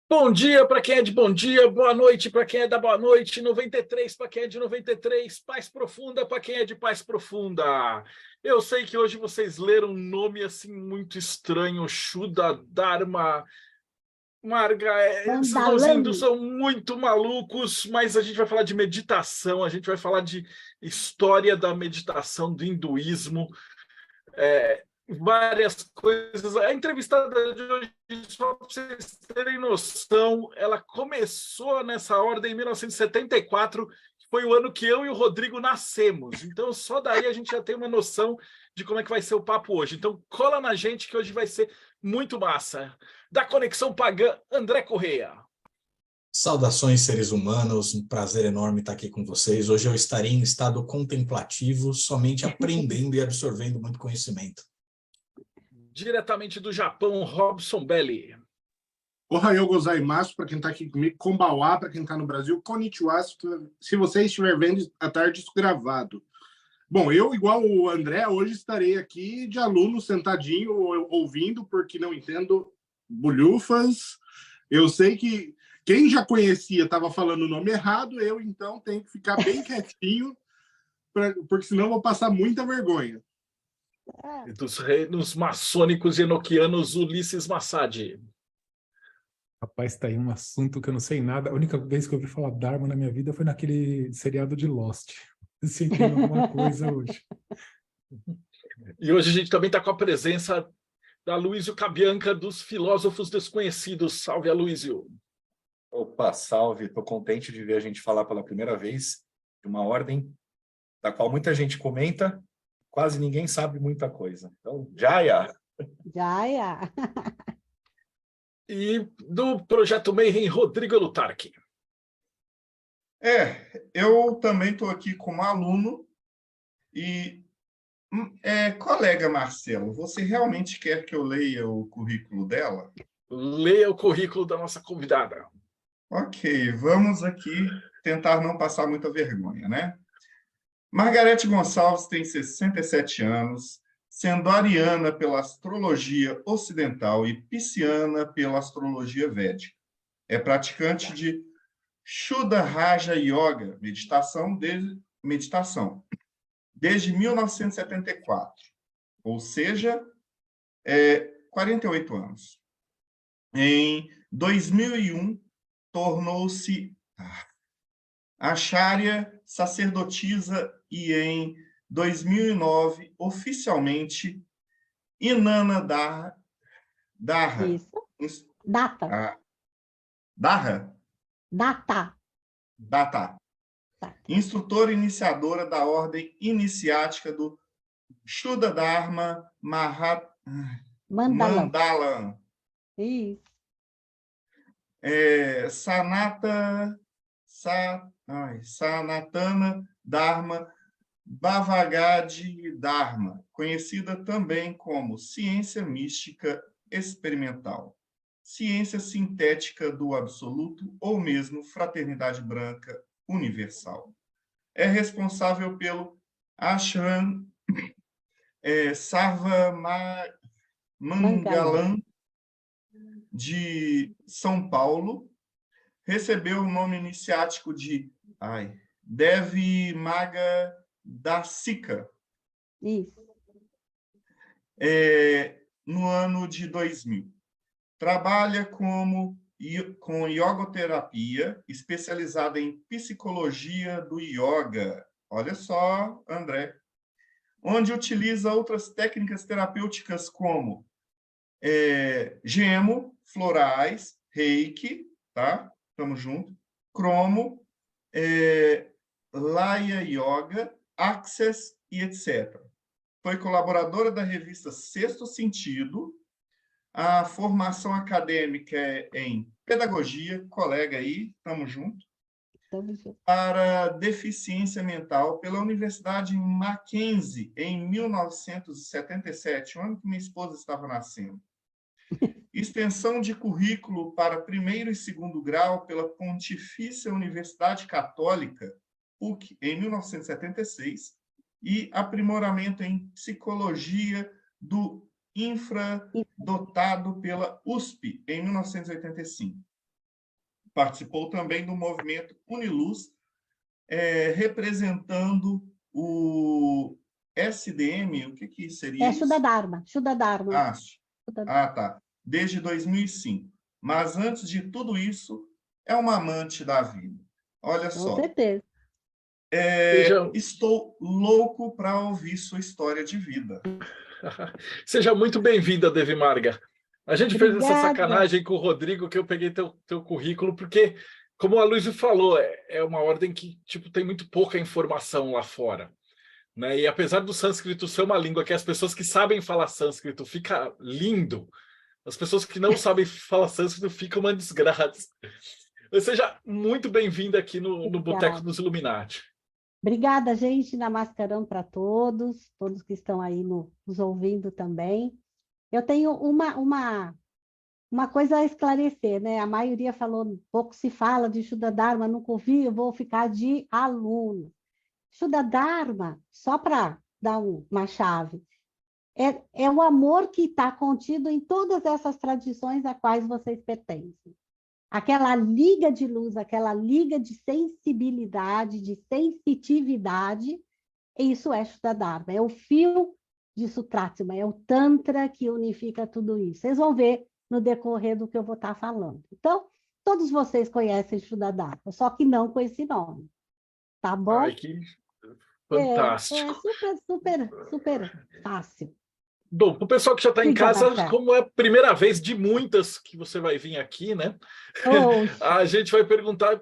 Bom dia para quem é de bom dia, boa noite para quem é da boa noite, 93 para quem é de 93, paz profunda para quem é de paz profunda. Eu sei que hoje vocês leram um nome assim muito estranho, Shuddha Dharma Marga, esses nomes hindus Mandalame. são muito malucos, mas a gente vai falar de meditação, a gente vai falar de história da meditação, do hinduísmo, várias coisas. A entrevistada de hoje, só para vocês terem noção, ela começou nessa ordem em 1974, que foi o ano que eu e o Rodrigo nascemos. Então, só daí a gente já tem uma noção de como é que vai ser o papo hoje. Então, cola na gente que hoje vai ser muito massa. Da Conexão Pagã, André Correia. Saudações, seres humanos, um prazer enorme estar aqui com vocês. Hoje eu estarei em estado contemplativo, somente aprendendo e absorvendo muito conhecimento. Diretamente do Japão, Robson Belli. Ohayou gozaimasu, para quem está aqui comigo, Konbanwa, para quem está no Brasil, Konnichiwa, se você estiver vendo à tarde isso gravado. Bom, eu, igual o André, hoje estarei aqui de aluno, sentadinho, ouvindo, porque não entendo bolhufas. Eu sei que quem já conhecia estava falando o nome errado, eu, então, tenho que ficar bem quietinho, porque senão eu vou passar muita vergonha. Dos reinos maçônicos e enoquianos, Ulisses Massad. Rapaz, tá aí um assunto que eu não sei nada. A única vez que eu ouvi falar Dharma na minha vida foi naquele seriado de Lost. Eu senti alguma coisa hoje. E hoje a gente também está com a presença da Luísio Cabianca, dos Filósofos Desconhecidos. Salve, Aloysio. Opa, salve. Estou contente de ver a gente falar pela primeira vez de uma ordem da qual muita gente comenta, quase ninguém sabe muita coisa. Então, Jaya! Jaya. E do Projeto Mayhem, Rodrigo Lutarque. Eu também estou aqui como aluno e, colega Marcelo, você realmente quer que eu leia o currículo dela? Leia o currículo da nossa convidada. Ok, vamos aqui tentar não passar muita vergonha, né? Margarete Gonçalves tem 67 anos, sendo ariana pela astrologia ocidental e pisciana pela astrologia védica. É praticante de Shuddha Raja Yoga, meditação, desde 1974, ou seja, 48 anos. Em 2001, tornou-se acharya sacerdotisa e em 2009, oficialmente, Inanna Dharma. Isso. Data. Dharma? Data. Data. Instrutora iniciadora da ordem iniciática do Shuddha Dharma Mandalam. Isso. Sanatana Dharma Bhavagadi Dharma, conhecida também como ciência mística experimental, ciência sintética do absoluto ou mesmo fraternidade branca universal. É responsável pelo Ashram Sarva Mangalam de São Paulo. Recebeu o nome iniciático de Devi Maga Dasika. Isso. No ano de 2000. Trabalha com iogoterapia, especializada em psicologia do yoga. Olha só, André. Onde utiliza outras técnicas terapêuticas como gemo, florais, reiki, tá? Estamos juntos. Cromo, Laya Yoga, Access e etc. Foi colaboradora da revista Sexto Sentido. A formação acadêmica é em pedagogia, colega aí, estamos juntos. Para deficiência mental pela Universidade Mackenzie, em 1977, o ano que minha esposa estava nascendo. Extensão de currículo para primeiro e segundo grau pela Pontifícia Universidade Católica, PUC, em 1976, e aprimoramento em psicologia do infradotado pela USP, em 1985. Participou também do movimento Uniluz, representando o SDM, o que seria isso? Shuddha Dharma. Tá. Desde 2005. Mas, antes de tudo isso, é uma amante da vida. Olha só. Com certeza. Estou louco para ouvir sua história de vida. Seja muito bem-vinda, Devi Marga. A gente fez essa Obrigada. sacanagem com o Rodrigo, que eu peguei teu currículo, porque, como a Luísa falou, é uma ordem que tem muito pouca informação lá fora. Né? E apesar do sânscrito ser uma língua que as pessoas que sabem falar sânscrito fica lindo, as pessoas que não sabem falar sânscrito ficam uma desgraça. Seja muito bem-vinda aqui no Boteco dos Illuminati. Obrigada, gente. Namaskaram para todos que estão aí nos ouvindo também. Eu tenho uma coisa a esclarecer, né? A maioria falou, pouco se fala de Shuddha Dharma, nunca ouvi, eu vou ficar de aluno. Shuddha Dharma, só para dar uma chave, é o amor que está contido em todas essas tradições a quais vocês pertencem. Aquela liga de luz, aquela liga de sensibilidade, de sensitividade, isso é Shuddha Dharma, é o fio de Sutratma, é o Tantra que unifica tudo isso. Vocês vão ver no decorrer do que eu vou estar falando. Então, todos vocês conhecem Shuddha Dharma, só que não com esse nome. Tá bom? Ai, que fantástico. Super fácil. Bom, para o pessoal que já está em casa, como é a primeira vez de muitas que você vai vir aqui, né? A gente vai perguntar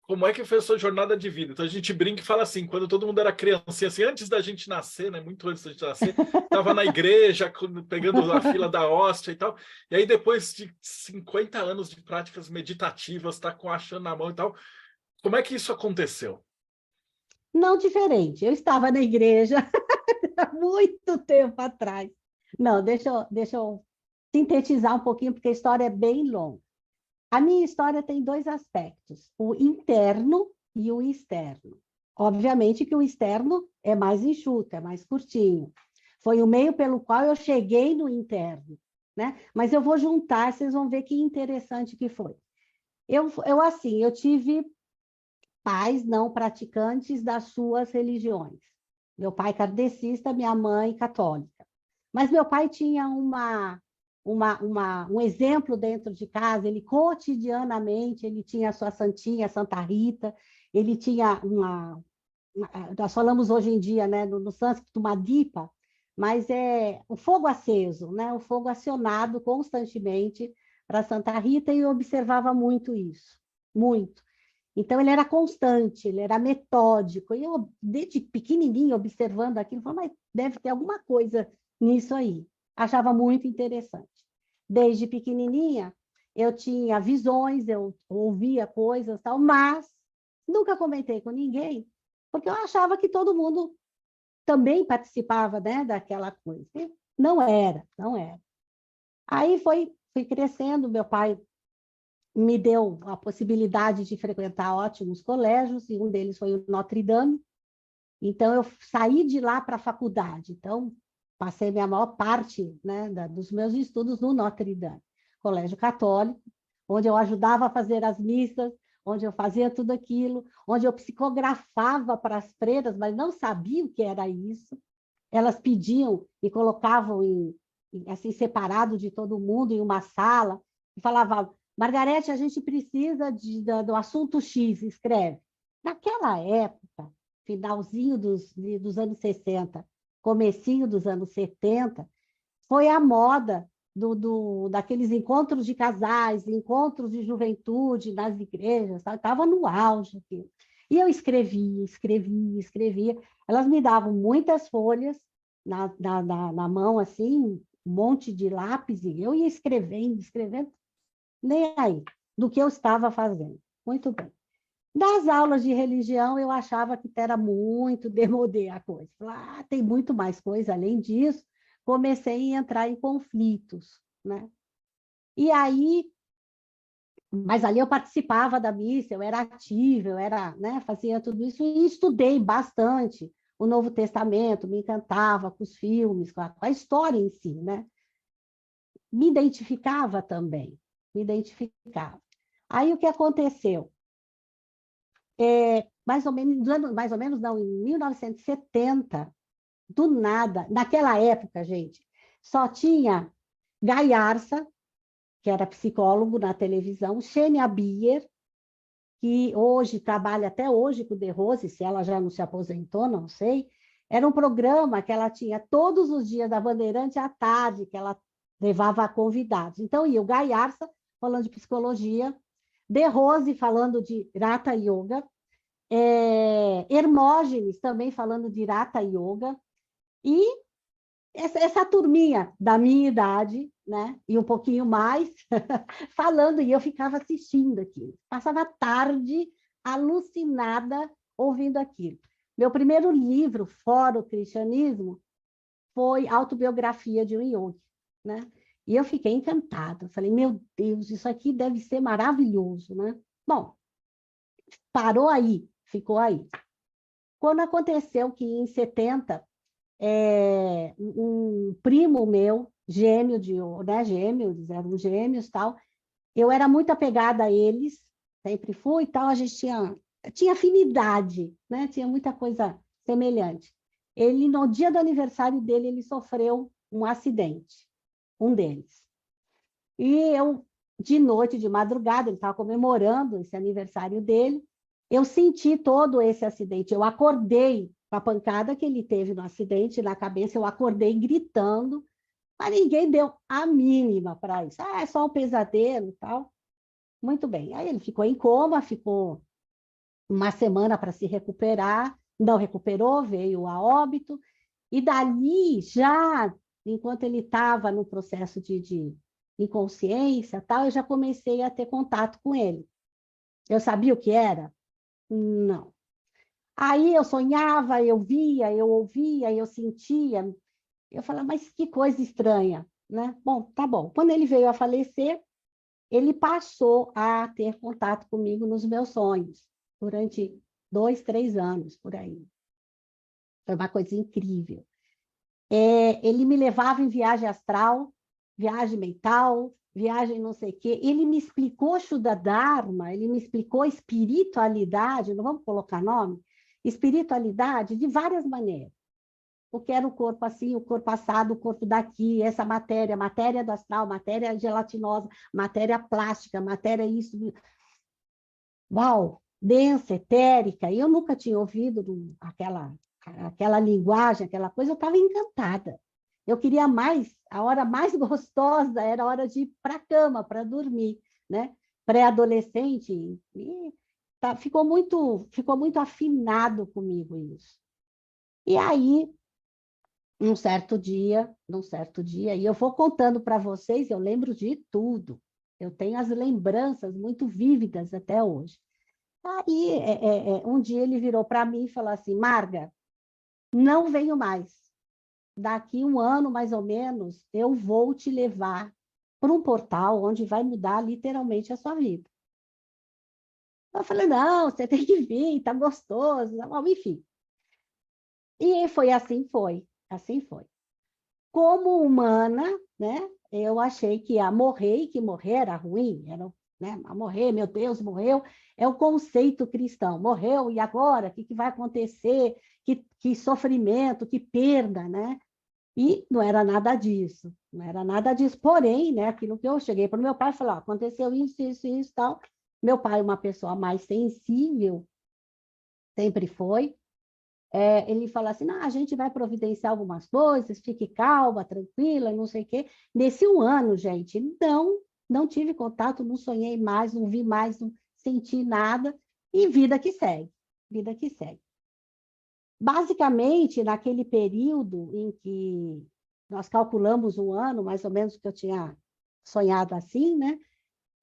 como é que foi a sua jornada de vida. Então a gente brinca e fala assim, quando todo mundo era criancinha, assim, antes da gente nascer, né? Muito antes da gente nascer, estava na igreja, pegando a fila da hóstia e tal. E aí, depois de 50 anos de práticas meditativas, está com a Shan na mão e tal. Como é que isso aconteceu? Não diferente. Eu estava na igreja há muito tempo atrás. Não, deixa eu sintetizar um pouquinho, porque a história é bem longa. A minha história tem dois aspectos, o interno e o externo. Obviamente que o externo é mais enxuto, é mais curtinho. Foi o meio pelo qual eu cheguei no interno, né? Mas eu vou juntar, vocês vão ver que interessante que foi. Eu tive pais não praticantes das suas religiões. Meu pai kardecista, minha mãe católica. Mas meu pai tinha um exemplo dentro de casa, ele cotidianamente, ele tinha a sua santinha, Santa Rita, ele tinha nós falamos hoje em dia, né, no sânscrito, uma dipa, mas é o fogo aceso, né, o fogo acionado constantemente para Santa Rita, e eu observava muito isso, muito. Então, ele era constante, ele era metódico, e eu, desde pequenininho, observando aquilo, falei, mas deve ter alguma coisa nisso aí. Achava muito interessante. Desde pequenininha, eu tinha visões, eu ouvia coisas, tal, mas nunca comentei com ninguém, porque eu achava que todo mundo também participava, né, daquela coisa. E não era. Aí fui crescendo, meu pai me deu a possibilidade de frequentar ótimos colégios, e um deles foi o Notre Dame. Então, eu saí de lá para a faculdade. Então, passei minha maior parte, né, dos meus estudos no Notre Dame, colégio católico, onde eu ajudava a fazer as missas, onde eu fazia tudo aquilo, onde eu psicografava para as freiras, mas não sabia o que era isso. Elas pediam e colocavam assim, separado de todo mundo em uma sala, e falavam, Margarete, a gente precisa do assunto X, escreve. Naquela época, finalzinho dos anos 60, comecinho dos anos 70, foi a moda daqueles encontros de casais, encontros de juventude nas igrejas, estava no auge aqui. E eu escrevia. Elas me davam muitas folhas na mão, assim, um monte de lápis, e eu ia escrevendo, nem aí, do que eu estava fazendo. Muito bem. Das aulas de religião, eu achava que era muito demodê a coisa. Tem muito mais coisa além disso. Comecei a entrar em conflitos, né? E aí, mas ali eu participava da missa, eu era ativa, né, fazia tudo isso, e estudei bastante o Novo Testamento, me encantava com os filmes, com a história em si, né? Me identificava também. Aí o que aconteceu? Mais ou menos não, em 1970, do nada, naquela época, gente, só tinha Gai Arsa, que era psicólogo na televisão, Xenia Bier, que hoje trabalha até hoje com o De Rose, se ela já não se aposentou, não sei. Era um programa que ela tinha todos os dias da Bandeirante à tarde, que ela levava convidados. Então, ia o Gai Arsa falando de psicologia, De Rose falando de Hatha Yoga, Hermógenes também falando de Hatha Yoga, e essa turminha da minha idade, né, e um pouquinho mais, falando, e eu ficava assistindo aquilo. Passava a tarde alucinada ouvindo aquilo. Meu primeiro livro, fora o cristianismo, foi Autobiografia de um Yogi, né? E eu fiquei encantada. Falei, meu Deus, isso aqui deve ser maravilhoso, né? Bom, parou aí, ficou aí. Quando aconteceu que em 70, um primo meu, gêmeo né, gêmeos, eram gêmeos, tal, eu era muito apegada a eles, sempre fui e tal, a gente tinha afinidade, né? Tinha muita coisa semelhante. Ele, no dia do aniversário dele, ele sofreu um acidente, um deles. E eu, de noite, de madrugada, ele estava comemorando esse aniversário dele, eu senti todo esse acidente, eu acordei com a pancada que ele teve no acidente na cabeça, eu acordei gritando, mas ninguém deu a mínima para isso. É só um pesadelo e tal. Muito bem. Aí ele ficou em coma, ficou uma semana para se recuperar, não recuperou, veio a óbito, e dali, já, enquanto ele estava no processo de inconsciência, tal, eu já comecei a ter contato com ele. Eu sabia o que era? Não. Aí eu sonhava, eu via, eu ouvia, eu sentia. Eu falava, mas que coisa estranha, né? Bom, tá bom. Quando ele veio a falecer, ele passou a ter contato comigo nos meus sonhos, durante 2, 3 anos, por aí. Foi uma coisa incrível. Ele me levava em viagem astral, viagem mental, viagem não sei o quê. Ele me explicou Shuddha Dharma, ele me explicou espiritualidade, não vamos colocar nome? Espiritualidade de várias maneiras. O que era o corpo assim, o corpo assado, o corpo daqui, essa matéria, matéria do astral, matéria gelatinosa, matéria plástica, matéria isso. Uau! Densa, etérica. E eu nunca tinha ouvido aquela linguagem, aquela coisa, eu estava encantada. Eu queria mais, a hora mais gostosa era a hora de ir para a cama, para dormir, né? Pré-adolescente, ficou muito afinado comigo isso. E aí, num certo dia, e eu vou contando para vocês, eu lembro de tudo. Eu tenho as lembranças muito vívidas até hoje. Aí, um dia ele virou para mim e falou assim, Marga, não venho mais. Daqui 1 ano, mais ou menos, eu vou te levar para um portal onde vai mudar literalmente a sua vida. Eu falei, não, você tem que vir, tá gostoso, enfim. E foi assim foi. Como humana, né, eu achei que ia morrer e que morrer era ruim, né, morrer, meu Deus, morreu, é o conceito cristão, morreu e agora, o que vai acontecer? Que sofrimento, que perda, né? E não era nada disso, porém, né, aquilo que eu cheguei para o meu pai e falei, aconteceu isso, tal. Meu pai, uma pessoa mais sensível, sempre foi, ele fala assim, não, a gente vai providenciar algumas coisas, fique calma, tranquila, não sei o quê. Nesse 1 ano, gente, não tive contato, não sonhei mais, não vi mais, não senti nada, e vida que segue. Basicamente, naquele período em que nós calculamos 1 ano, mais ou menos que eu tinha sonhado assim, né?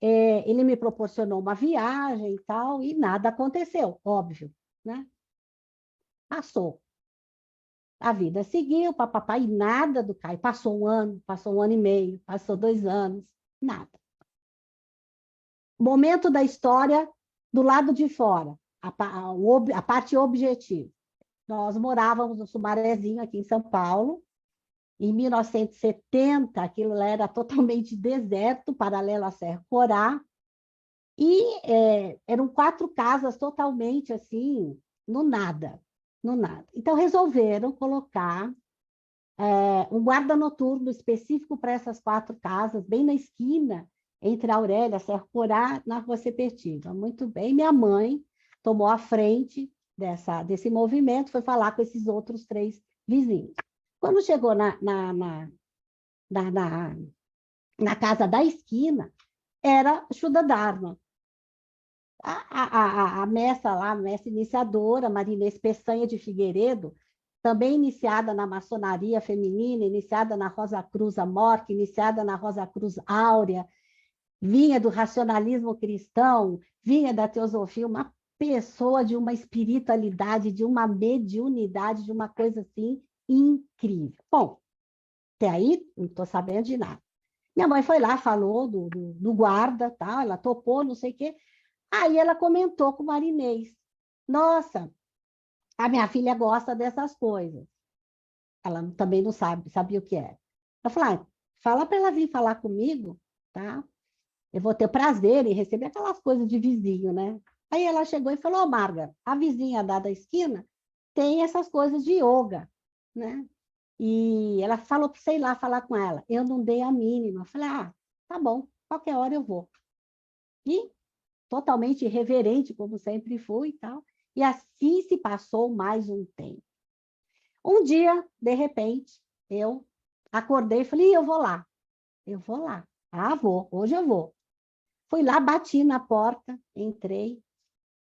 Ele me proporcionou uma viagem e tal, e nada aconteceu, óbvio, né? Passou. A vida seguiu, papapá, e nada do Caio. Passou 1 ano, passou 1 ano e meio, passou 2 anos, nada. Momento da história do lado de fora, a parte objetiva. Nós morávamos no Sumarezinho, aqui em São Paulo. Em 1970, aquilo lá era totalmente deserto, paralelo à Serra Corá. E eram 4 casas totalmente assim, no nada, no nada. Então, resolveram colocar um guarda noturno específico para essas 4 casas, bem na esquina, entre a Aurélia e a Serra Corá, na Rua Sepetiba. Muito bem, minha mãe tomou a frente desse movimento, foi falar com esses outros 3 vizinhos. Quando chegou na casa da esquina, era Shuddha Dharma. A mestra lá, a mestra iniciadora, Marinês Peçanha de Figueiredo, também iniciada na maçonaria feminina, iniciada na Rosa Cruz Amorque, iniciada na Rosa Cruz Áurea, vinha do racionalismo cristão, vinha da teosofia, uma pessoa de uma espiritualidade, de uma mediunidade, de uma coisa assim incrível. Bom, até aí não estou sabendo de nada. Minha mãe foi lá, falou do guarda, tá? Ela topou, não sei o quê. Aí ela comentou com o Marinês: nossa, a minha filha gosta dessas coisas. Ela também não sabia o que era. Eu falei: fala para ela vir falar comigo, tá? Eu vou ter prazer em receber aquelas coisas de vizinho, né? Aí ela chegou e falou: Marga, a vizinha da esquina tem essas coisas de yoga, né? E ela falou para sei lá falar com ela. Eu não dei a mínima. Eu falei: tá bom, qualquer hora eu vou. E totalmente irreverente, como sempre fui e tal. E assim se passou mais um tempo. Um dia, de repente, eu acordei e falei: eu vou lá. Eu vou lá. Vou. Hoje eu vou. Fui lá, bati na porta, entrei.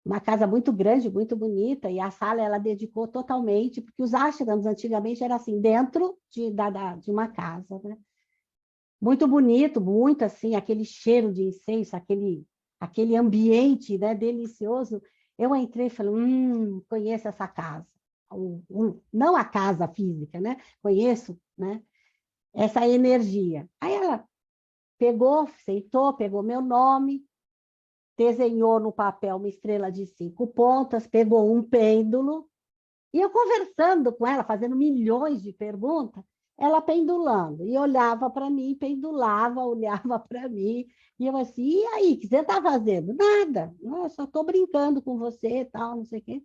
Uma casa muito grande, muito bonita, e a sala ela dedicou totalmente, porque os ashrams antigamente era assim, dentro de uma casa, né? Muito bonito, muito assim, aquele cheiro de incenso, aquele ambiente, né, delicioso. Eu entrei e falei: conheço essa casa. Não a casa física, né? Conheço, né, essa energia. Aí ela pegou, sentou, pegou meu nome, desenhou no papel uma estrela de 5 pontas, pegou um pêndulo, e eu conversando com ela, fazendo milhões de perguntas, ela pendulando, e olhava para mim, pendulava, olhava para mim, e eu assim: e aí, o que você está fazendo? Nada, eu só estou brincando com você e tal, não sei o quê.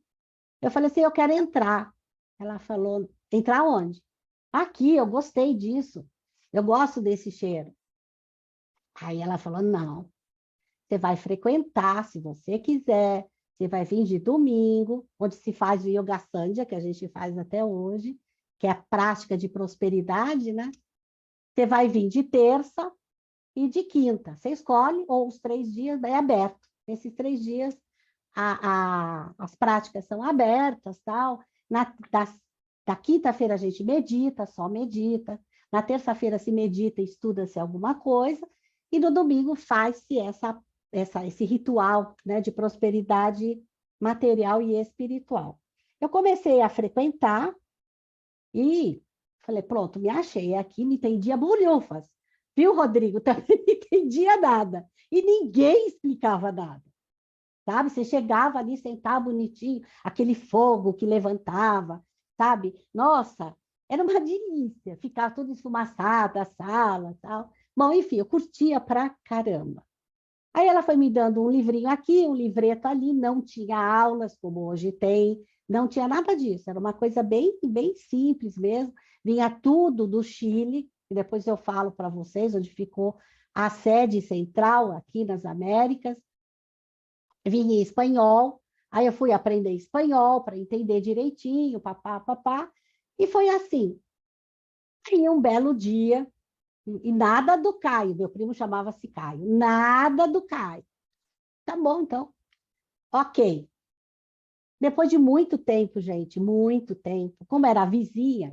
Eu falei assim: eu quero entrar. Ela falou: entrar onde? Aqui, eu gostei disso, eu gosto desse cheiro. Aí ela falou: não, você vai frequentar, se você quiser, você vai vir de domingo, onde se faz o Yoga Sandhya, que a gente faz até hoje, que é a prática de prosperidade, né? Você vai vir de terça e de quinta. Você escolhe, ou os 3 dias é aberto. Esses 3 dias as práticas são abertas, tal. Da quinta-feira a gente medita, só medita. Na terça-feira se medita e estuda-se alguma coisa. E no domingo faz-se esse ritual, né, de prosperidade material e espiritual. Eu comecei a frequentar e falei: pronto, me achei aqui, não entendia bolhufas. Viu, Rodrigo? Também não entendia nada. E ninguém explicava nada. Sabe? Você chegava ali, sentava bonitinho, aquele fogo que levantava, sabe? Nossa, era uma delícia. Ficava tudo esfumaçado, a sala, tal. Bom, enfim, eu curtia pra caramba. Aí ela foi me dando um livrinho aqui, um livreto ali, não tinha aulas como hoje tem, não tinha nada disso, era uma coisa bem, bem simples mesmo, vinha tudo do Chile, e depois eu falo para vocês onde ficou a sede central aqui nas Américas, vinha em espanhol, aí eu fui aprender espanhol para entender direitinho, papá, e foi assim. Aí um belo dia, e nada do Caio, meu primo chamava-se Caio, nada do Caio. Tá bom, então. Ok. Depois de muito tempo, gente, muito tempo, como era a vizinha,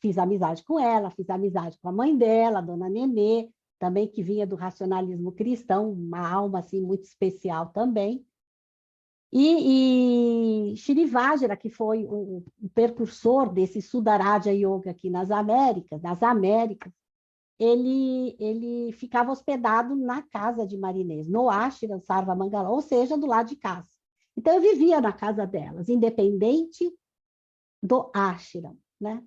fiz amizade com ela, fiz amizade com a mãe dela, a dona Nenê, também que vinha do racionalismo cristão, uma alma assim muito especial também. E Shri Vajra, que foi o precursor desse Sudarāja Yoga aqui nas Américas, ele ficava hospedado na casa de Marinês, no Ashram Sarva Mangala, ou seja, do lado de casa. Então, eu vivia na casa delas, independente do ashram, né?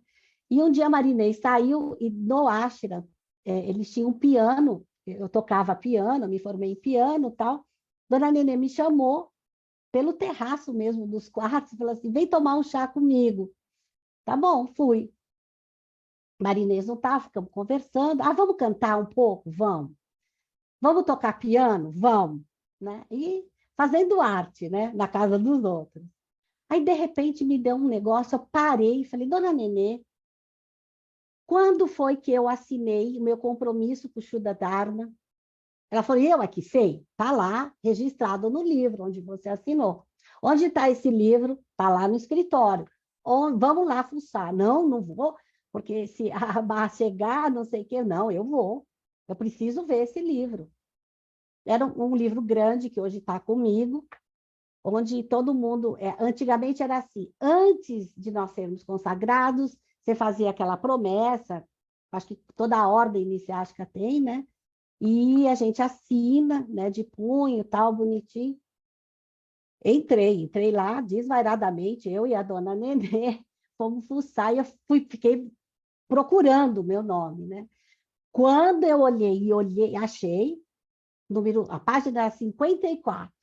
E um dia a Marinês saiu e no ashram, eles tinham um piano, eu tocava piano, me formei em piano e tal, Dona Nenê me chamou pelo terraço mesmo dos quartos e falou assim, vem tomar um chá comigo. Tá bom, fui. Marinês não estava, ficamos conversando. Ah, vamos cantar um pouco? Vamos. Vamos tocar piano? Vamos. Né? E fazendo arte, né? Na casa dos outros. Aí, de repente, me deu um negócio, eu parei e falei, Dona Nenê, quando foi que eu assinei o meu compromisso com o Shuddha Dharma? Ela falou, eu aqui sei, está lá, registrado no livro, onde você assinou. Onde está esse livro? Está lá no escritório. Vamos lá fuçar. Não, não vou, porque se a barra chegar, não sei o quê, não, eu vou. Eu preciso ver esse livro. Era um livro grande, que hoje está comigo, onde todo mundo... antigamente era assim, antes de nós sermos consagrados, você fazia aquela promessa, acho que toda a ordem iniciática tem, né? E a gente assina, né, de punho, tal, bonitinho. Entrei lá, desvairadamente, eu e a Dona Nenê, fomos fuçar, e eu fiquei procurando o meu nome, né? Quando eu olhei, achei, a página 54.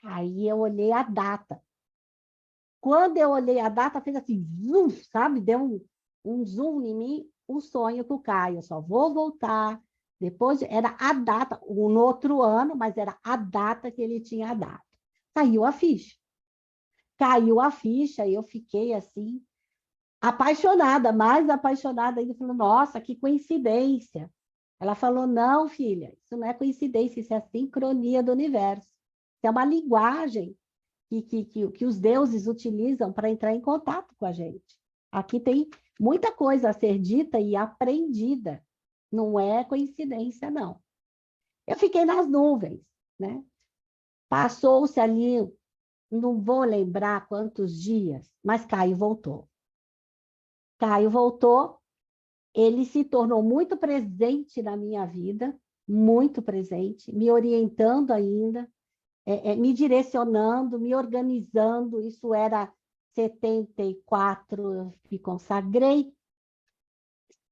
Aí eu olhei a data. Quando eu olhei a data, fez assim, zoom, sabe? Deu um zoom em mim, um sonho com o Caio. Eu só vou voltar. Depois era a data, no outro ano, mas era a data que ele tinha dado. Caiu a ficha. Caiu a ficha e eu fiquei assim, apaixonada, mais apaixonada ainda. Falei, nossa, que coincidência. Ela falou, não, filha, isso não é coincidência, isso é a sincronia do universo. Isso é uma linguagem que os deuses utilizam para entrar em contato com a gente. Aqui tem muita coisa a ser dita e aprendida. Não é coincidência, não. Eu fiquei nas nuvens, né? Passou-se ali, não vou lembrar quantos dias, mas Caio voltou. Caio voltou, ele se tornou muito presente na minha vida, muito presente, me orientando ainda, me direcionando, me organizando. Isso era 74, eu me consagrei.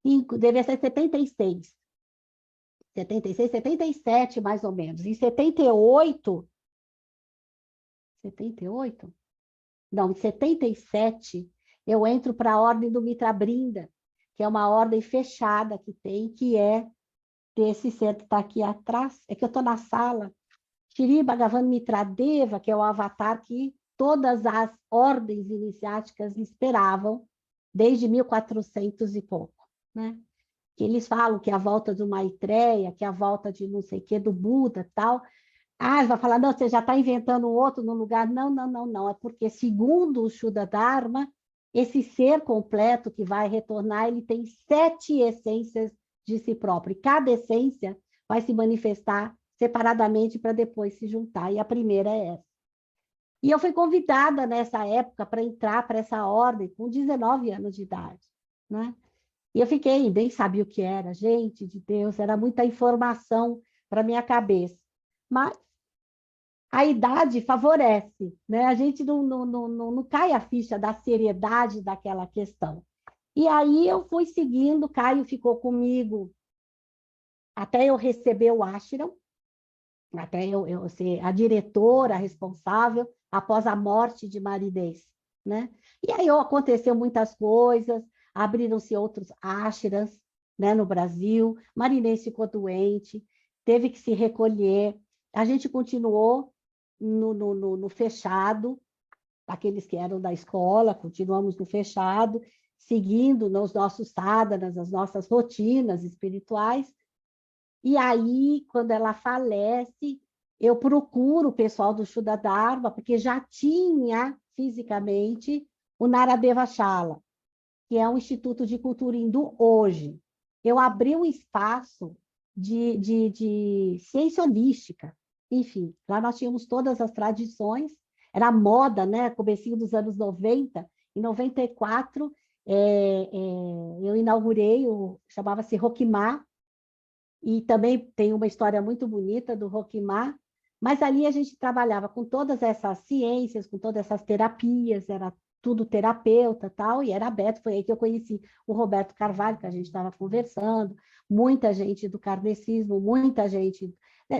Devia ser 76. 76, 77, mais ou menos. Em 78... Não, em 77, eu entro para a Ordem do Mitra Brinda, que é uma ordem fechada que tem, que é desse ser que está aqui atrás. É que eu estou na sala. Shri Bhagavan Mitradeva, que é o avatar que todas as ordens iniciáticas esperavam desde 1400 e pouco, né? Que eles falam que é a volta do Maitreya, que é a volta de não sei o quê, do Buda e tal. Ah, vai falar, não, você já está inventando um outro no lugar. Não, não, não, não. É porque, segundo o Shuddha Dharma, esse ser completo que vai retornar, ele tem 7 essências de si próprio. E cada essência vai se manifestar separadamente para depois se juntar. E a primeira é essa. E eu fui convidada nessa época para entrar para essa ordem com 19 anos de idade, né? E eu fiquei, nem sabia o que era. Gente de Deus, era muita informação para minha cabeça. Mas a idade favorece, né? A gente não cai a ficha da seriedade daquela questão. E aí eu fui seguindo, Caio ficou comigo até eu receber o ashram, até eu ser a diretora responsável após a morte de Marinês, né? E aí aconteceu muitas coisas, abriram-se outros ashrams, né, no Brasil. Marinês ficou doente, teve que se recolher. A gente continuou no fechado, aqueles que eram da escola, continuamos no fechado, seguindo nos nossos sadhanas, as nossas rotinas espirituais. E aí, quando ela falece, eu procuro o pessoal do Shuddha Dharma, porque já tinha fisicamente o Naradeva Shala, que é um instituto de cultura hindu hoje. Eu abri um espaço de ciência holística. Enfim, lá nós tínhamos todas as tradições, era moda, né? Comecinho dos anos 90. Em 94, eu inaugurei, chamava-se Roquimar, e também tem uma história muito bonita do Roquimar, mas ali a gente trabalhava com todas essas ciências, com todas essas terapias, era tudo terapeuta, tal, e era aberto. Foi aí que eu conheci o Roberto Carvalho, que a gente estava conversando, muita gente do kardecismo, muita gente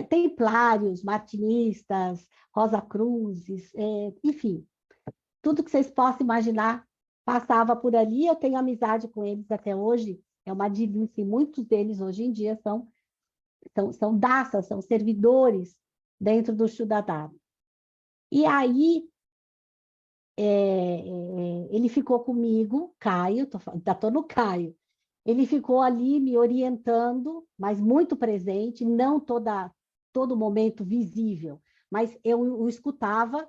templários, martinistas, Rosa Cruzes, enfim, tudo que vocês possam imaginar passava por ali. Eu tenho amizade com eles até hoje, é uma delícia, e muitos deles hoje em dia são daças, são servidores dentro do Shuddha Dharma. E aí, ele ficou comigo, Caio, ainda estou no Caio, ele ficou ali me orientando, mas muito presente, não todo momento visível, mas eu o escutava,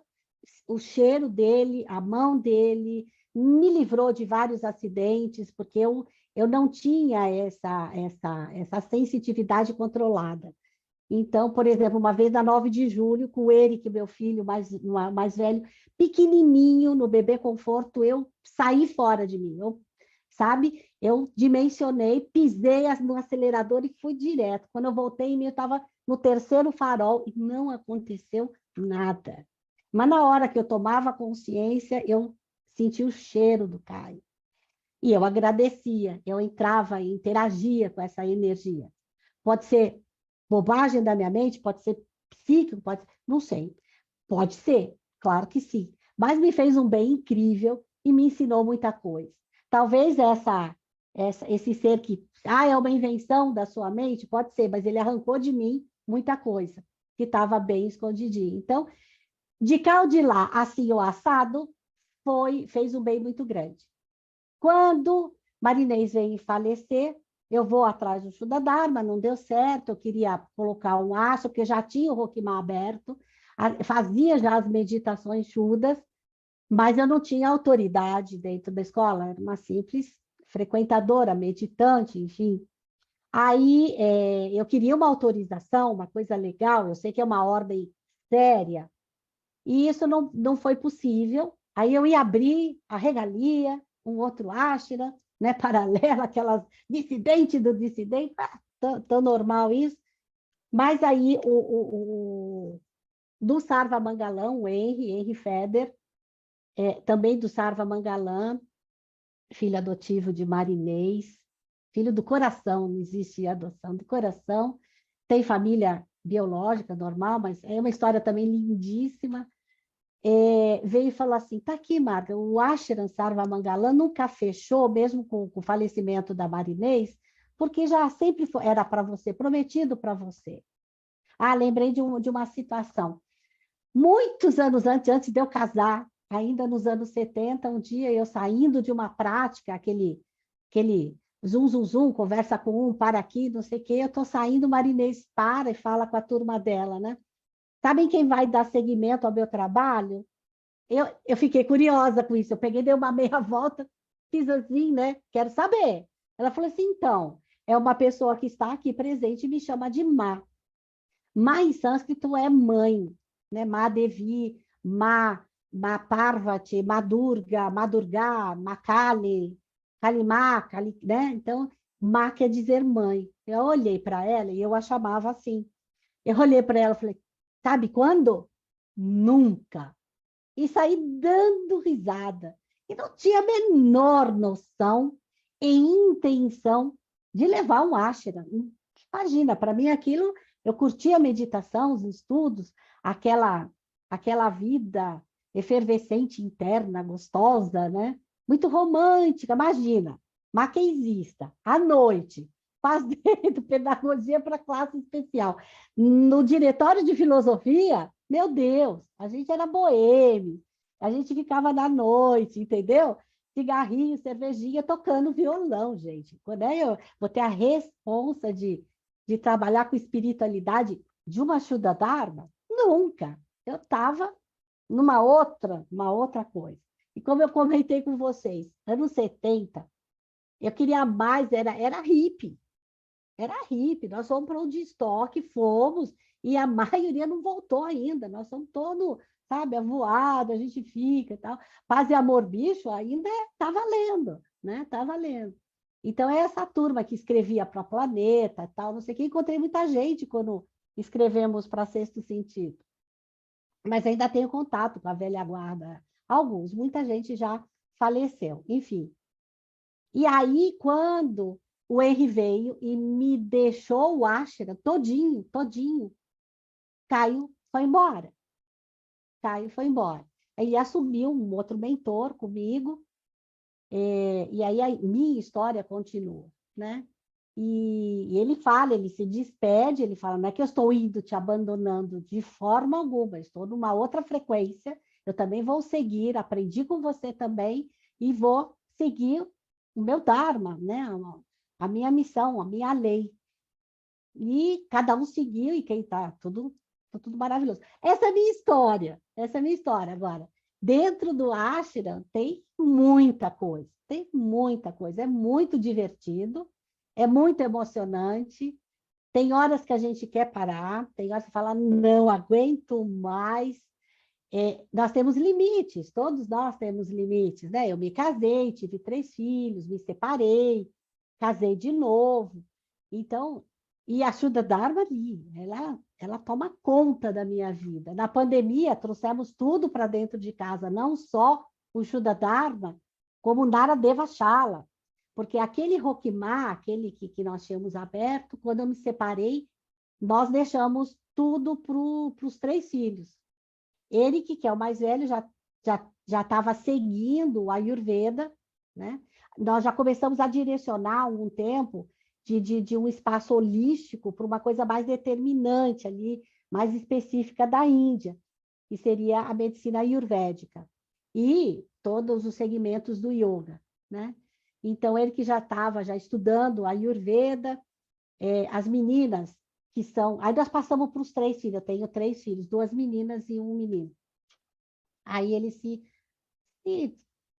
o cheiro dele, a mão dele, me livrou de vários acidentes, porque eu não tinha essa sensitividade controlada. Então, por exemplo, uma vez na 9 de julho, com o Eric, meu filho mais velho, pequenininho, no bebê conforto, eu saí fora de mim, eu dimensionei, pisei no acelerador e fui direto. Quando eu voltei, eu estava no 3º farol e não aconteceu nada. Mas na hora que eu tomava consciência, eu senti o cheiro do Caio. E eu agradecia, eu entrava e interagia com essa energia. Pode ser bobagem da minha mente, pode ser psíquico, não sei. Pode ser, claro que sim. Mas me fez um bem incrível e me ensinou muita coisa. Talvez esse ser que é uma invenção da sua mente, pode ser, mas ele arrancou de mim muita coisa que estava bem escondidinha. Então, de cá ou de lá, assim ou assado, fez um bem muito grande. Quando Marinês veio falecer, eu vou atrás do Shuddha Dharma, não deu certo, eu queria colocar um ashram, porque já tinha o Roquimã aberto, fazia já as meditações Shuddhas, mas eu não tinha autoridade dentro da escola, era uma simples frequentadora, meditante, enfim. Aí eu queria uma autorização, uma coisa legal, eu sei que é uma ordem séria, e isso não foi possível. Aí eu ia abrir a regalia, um outro ashram, né, paralelo, aquelas dissidente do dissidente, tão normal isso. Mas aí do Sarva Mangalam, o Henry Feder, também do Sarva Mangalam, filho adotivo de Marinês, filho do coração, não existe adoção do coração, tem família biológica normal, mas é uma história também lindíssima. Veio e falou assim, tá aqui, Marta, o Ashram Sarva Mangalam nunca fechou, mesmo com o falecimento da Marinês, porque já sempre era para você, prometido para você. Lembrei de uma situação. Muitos anos antes de eu casar, ainda nos anos 70, um dia eu saindo de uma prática, aquele zum, conversa com um, para aqui, não sei o quê, eu estou saindo, Marinês para e fala com a turma dela, né? Sabem quem vai dar seguimento ao meu trabalho? Eu fiquei curiosa com isso. Eu peguei, dei uma meia volta, fiz assim, né? Quero saber. Ela falou assim, então, é uma pessoa que está aqui presente e me chama de Ma. Ma em sânscrito é mãe, né? Ma Devi, Ma Parvati, Ma Durga, Ma Kali, Kalima, né? Então, Ma quer dizer mãe. Eu olhei para ela e eu a chamava assim. Eu olhei para ela e falei, sabe quando? Nunca. E saí dando risada. E não tinha a menor noção e intenção de levar um ashram. Imagina, para mim aquilo, eu curtia a meditação, os estudos, aquela vida efervescente interna, gostosa, né? Muito romântica, imagina, maqueizista, à noite, fazendo pedagogia para classe especial. No diretório de filosofia, meu Deus, a gente era boêmio, a gente ficava na noite, entendeu? Cigarrinho, cervejinha, tocando violão, gente. Quando eu vou ter a responsa de trabalhar com espiritualidade de uma Shuddha Dharma? Nunca. Eu estava numa outra coisa. E como eu comentei com vocês, anos 70, eu queria mais, era hippie. Era hippie, nós fomos para o estoque, fomos, e a maioria não voltou ainda, nós somos todos, sabe, avoado, a gente fica e tal. Paz e amor, bicho, ainda está valendo, né? Está valendo. Então, é essa turma que escrevia para Planeta, tal, não sei o que, encontrei muita gente quando escrevemos para Sexto Sentido. Mas ainda tenho contato com a velha guarda, alguns, muita gente já faleceu, enfim. E aí, quando o Henry veio e me deixou o ashram todinho, Caio foi embora. Caio foi embora. Aí assumiu um outro mentor comigo, e aí a minha história continua, né? E ele fala, ele se despede, ele fala, não é que eu estou indo te abandonando de forma alguma, estou numa outra frequência, eu também vou seguir, aprendi com você também, e vou seguir o meu Dharma, né? A minha missão, a minha lei. E cada um seguiu, e quem está tudo maravilhoso. Essa é a minha história, essa é a minha história. Agora, dentro do ashram tem muita coisa, é muito divertido, é muito emocionante, tem horas que a gente quer parar, tem horas que fala, não aguento mais. Nós temos limites, todos nós temos limites, né? Eu me casei, tive 3 filhos, me separei, casei de novo. Então, e a Shuddha Dharma ali, ela toma conta da minha vida. Na pandemia, trouxemos tudo para dentro de casa, não só o Shuddha Dharma, como o Naradeva Shala, porque aquele Roquimá, aquele que nós tínhamos aberto, quando eu me separei, nós deixamos tudo para os 3 filhos. Ele, que é o mais velho, já estava seguindo o Ayurveda, né? Nós já começamos a direcionar um tempo de um espaço holístico para uma coisa mais determinante ali, mais específica da Índia, que seria a medicina ayurvédica. E todos os segmentos do yoga, né? Então, ele que já estava estudando a Ayurveda, as meninas que são... Aí nós passamos para os 3 filhos, eu tenho 3 filhos, 2 meninas e 1 menino. Aí eles se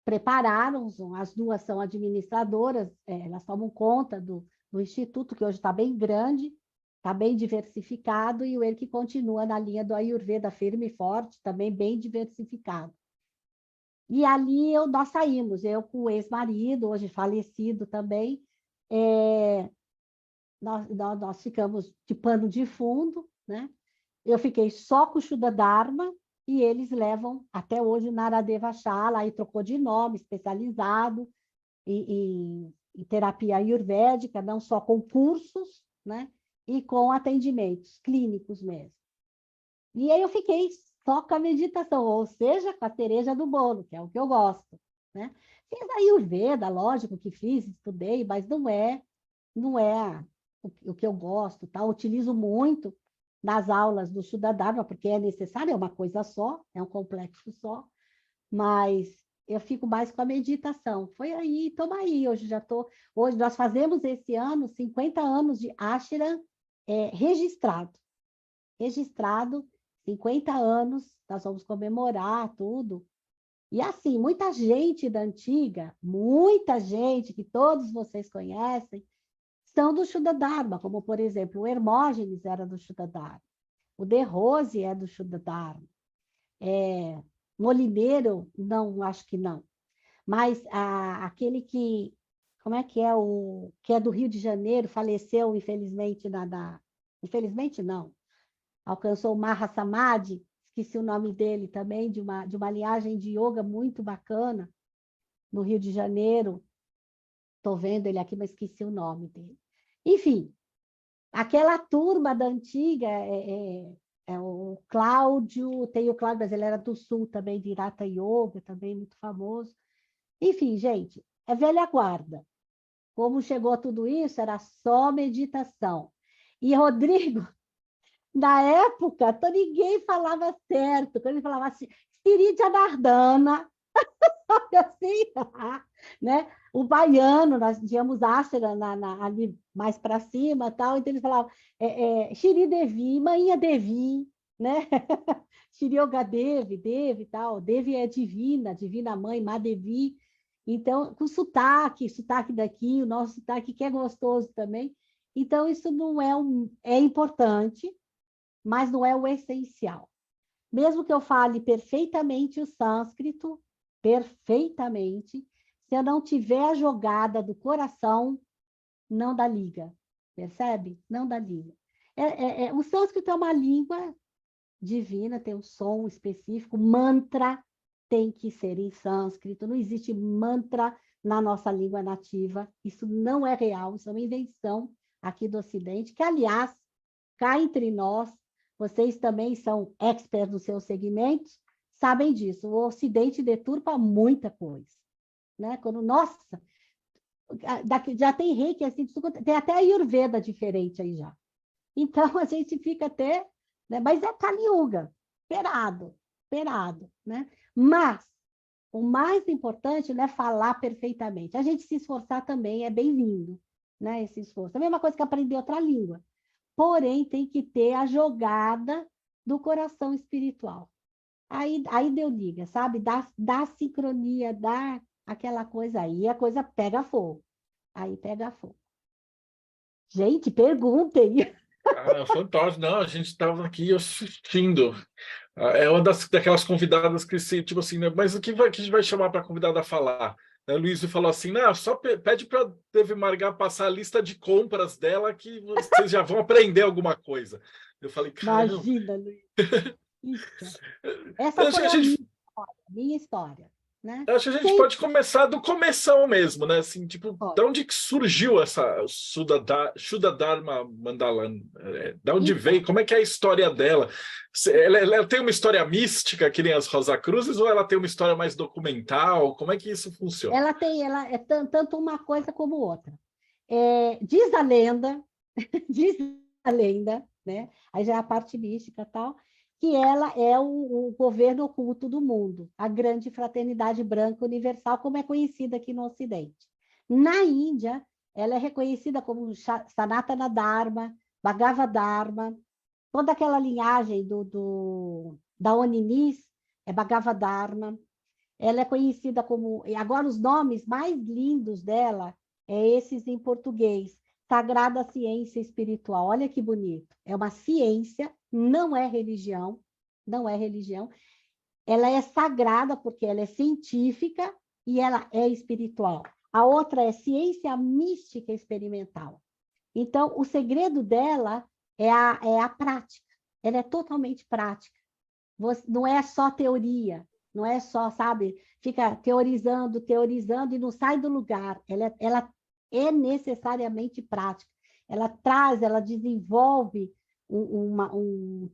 prepararam, as 2 são administradoras, elas tomam conta do instituto, que hoje está bem grande, está bem diversificado, e o ele que continua na linha do Ayurveda firme e forte, também bem diversificado. E ali nós saímos, eu com o ex-marido, hoje falecido também, nós ficamos de pano de fundo, né? Eu fiquei só com o Shuddha Dharma, e eles levam até hoje Naradeva Shala, aí trocou de nome, especializado em terapia ayurvédica, não só com cursos, né? E com atendimentos clínicos mesmo. E aí eu fiquei só com a meditação, ou seja, com a cereja do bolo, que é o que eu gosto, né? Fiz Ayurveda, lógico que fiz, estudei, mas não é o que eu gosto, tá? Eu utilizo muito nas aulas do Shuddha Dharma, porque é necessário, é uma coisa só, é um complexo só, mas eu fico mais com a meditação. Foi aí, toma aí, hoje nós fazemos esse ano 50 anos de ashram registrado, 50 anos, nós vamos comemorar tudo. E assim, muita gente da antiga, muita gente que todos vocês conhecem, são do Shuddha Dharma, como, por exemplo, o Hermógenes era do Shuddha Dharma, o De Rose é do Shuddha Dharma, Molineiro, não, acho que não. Mas aquele que, como é que é que é do Rio de Janeiro, faleceu, infelizmente, infelizmente não, alcançou o Mahasamadhi, esqueci o nome dele também, de uma linhagem de yoga muito bacana, no Rio de Janeiro. Estou vendo ele aqui, mas esqueci o nome dele. Enfim, aquela turma da antiga, o Cláudio, tem o Cláudio, mas ele era do Sul também, de Irata Yoga, também muito famoso. Enfim, gente, é velha guarda. Como chegou tudo isso, era só meditação. E Rodrigo, na época, ninguém falava certo. Quando ele falava assim, Siri Janardana, assim, né? O baiano, nós tínhamos ashram ali mais para cima, tal, então eles falavam Shri Devi, Manhã Devi, né? Shri Yoga Devi, Devi, tal, Devi é divina, divina mãe, Má Devi. Então, com sotaque daqui, o nosso sotaque que é gostoso também. Então, isso não é importante, mas não é o essencial. Mesmo que eu fale perfeitamente o sânscrito, perfeitamente, se eu não tiver a jogada do coração, não dá liga, percebe? Não dá liga. O sânscrito é uma língua divina, tem um som específico, mantra tem que ser em sânscrito, não existe mantra na nossa língua nativa, isso não é real, isso é uma invenção aqui do Ocidente, que, aliás, cá entre nós, vocês também são experts nos seus segmentos, sabem disso. O Ocidente deturpa muita coisa, né? Quando, nossa, já tem reiki, assim, tem até a Ayurveda diferente aí já. Então, a gente fica até... Né? Mas é Kali Yuga, esperado, né? Mas o mais importante não é falar perfeitamente. A gente se esforçar também é bem-vindo, né? Esse esforço. A mesma coisa que aprender outra língua. Porém, tem que ter a jogada do coração espiritual. Aí deu liga, sabe? Dá sincronia, dá aquela coisa aí, a coisa pega fogo. Aí pega fogo. Gente, perguntem. Fantástico. Não, a gente estava aqui assistindo. É uma daquelas convidadas que se, tipo assim, né? Mas o que a gente vai chamar para a convidada a falar? Né, Luiz falou assim, não, só pede para a Deve Margar passar a lista de compras dela que vocês já vão aprender alguma coisa. Eu falei, caramba. Imagina, Luiz. Essa foi a minha história. Né? Acho que a gente pode começar do começão mesmo, né? Assim, tipo, de onde que surgiu essa Shuddha Dharma Mandala? De onde veio? Como é que é a história dela? Ela tem uma história mística, que nem as Rosa Cruzes, ou ela tem uma história mais documental? Como é que isso funciona? Ela é tanto uma coisa como outra. Diz a lenda, né? Aí já é a parte mística e tal, que ela é o governo oculto do mundo, a grande fraternidade branca universal, como é conhecida aqui no Ocidente. Na Índia, ela é reconhecida como Sanatana Dharma, Bhagavad Dharma, toda aquela linhagem da Oninis é Bhagavad Dharma. Ela é conhecida como... Agora, os nomes mais lindos dela esses em português. Sagrada Ciência Espiritual. Olha que bonito. É uma ciência, não é religião, não é religião. Ela é sagrada porque ela é científica e ela é espiritual. A outra é ciência mística experimental. Então, o segredo dela é a prática. Ela é totalmente prática. Não é só teoria, não é só, sabe, fica teorizando e não sai do lugar. Ela é necessariamente prática. Ela desenvolve um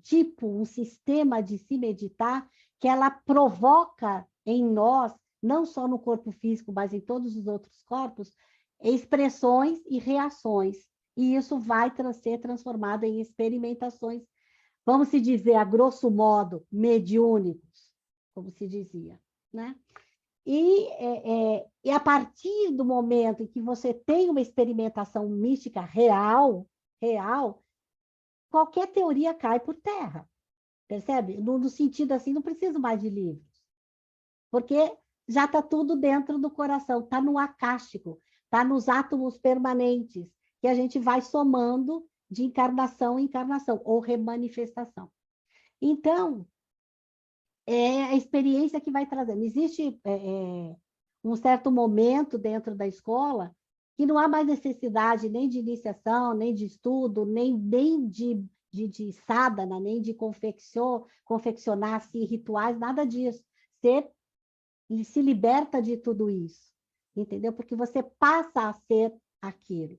sistema de se meditar que ela provoca em nós, não só no corpo físico, mas em todos os outros corpos, expressões e reações. E isso vai ser transformado em experimentações, vamos se dizer, a grosso modo, mediúnicos, como se dizia, né? E a partir do momento em que você tem uma experimentação mística real, qualquer teoria cai por terra, percebe? No sentido assim, não preciso mais de livros, porque já está tudo dentro do coração, está no acástico, está nos átomos permanentes, que a gente vai somando de encarnação em encarnação, ou remanifestação. Então, é a experiência que vai trazendo. Existe um certo momento dentro da escola que não há mais necessidade nem de iniciação, nem de estudo, nem de sadhana, nem de confeccionar assim, rituais, nada disso. Você se liberta de tudo isso, entendeu? Porque você passa a ser aquilo.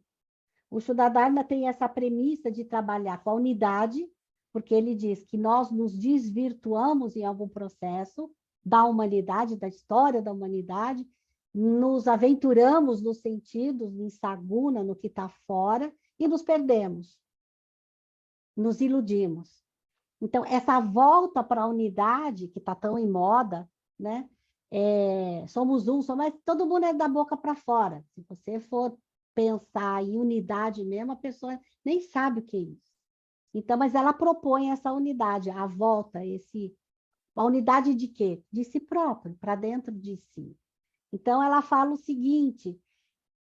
O Shuddha Dharma tem essa premissa de trabalhar com a unidade, porque ele diz que nós nos desvirtuamos em algum processo da humanidade, da história da humanidade, nos aventuramos nos sentidos, em saguna, no que está fora, e nos perdemos, nos iludimos. Então, essa volta para a unidade, que está tão em moda, né? Somos mas todo mundo é da boca para fora. Se você for pensar em unidade mesmo, a pessoa nem sabe o que é isso. Então, mas ela propõe essa unidade, a volta, a unidade de quê? De si próprio, para dentro de si. Então, ela fala o seguinte,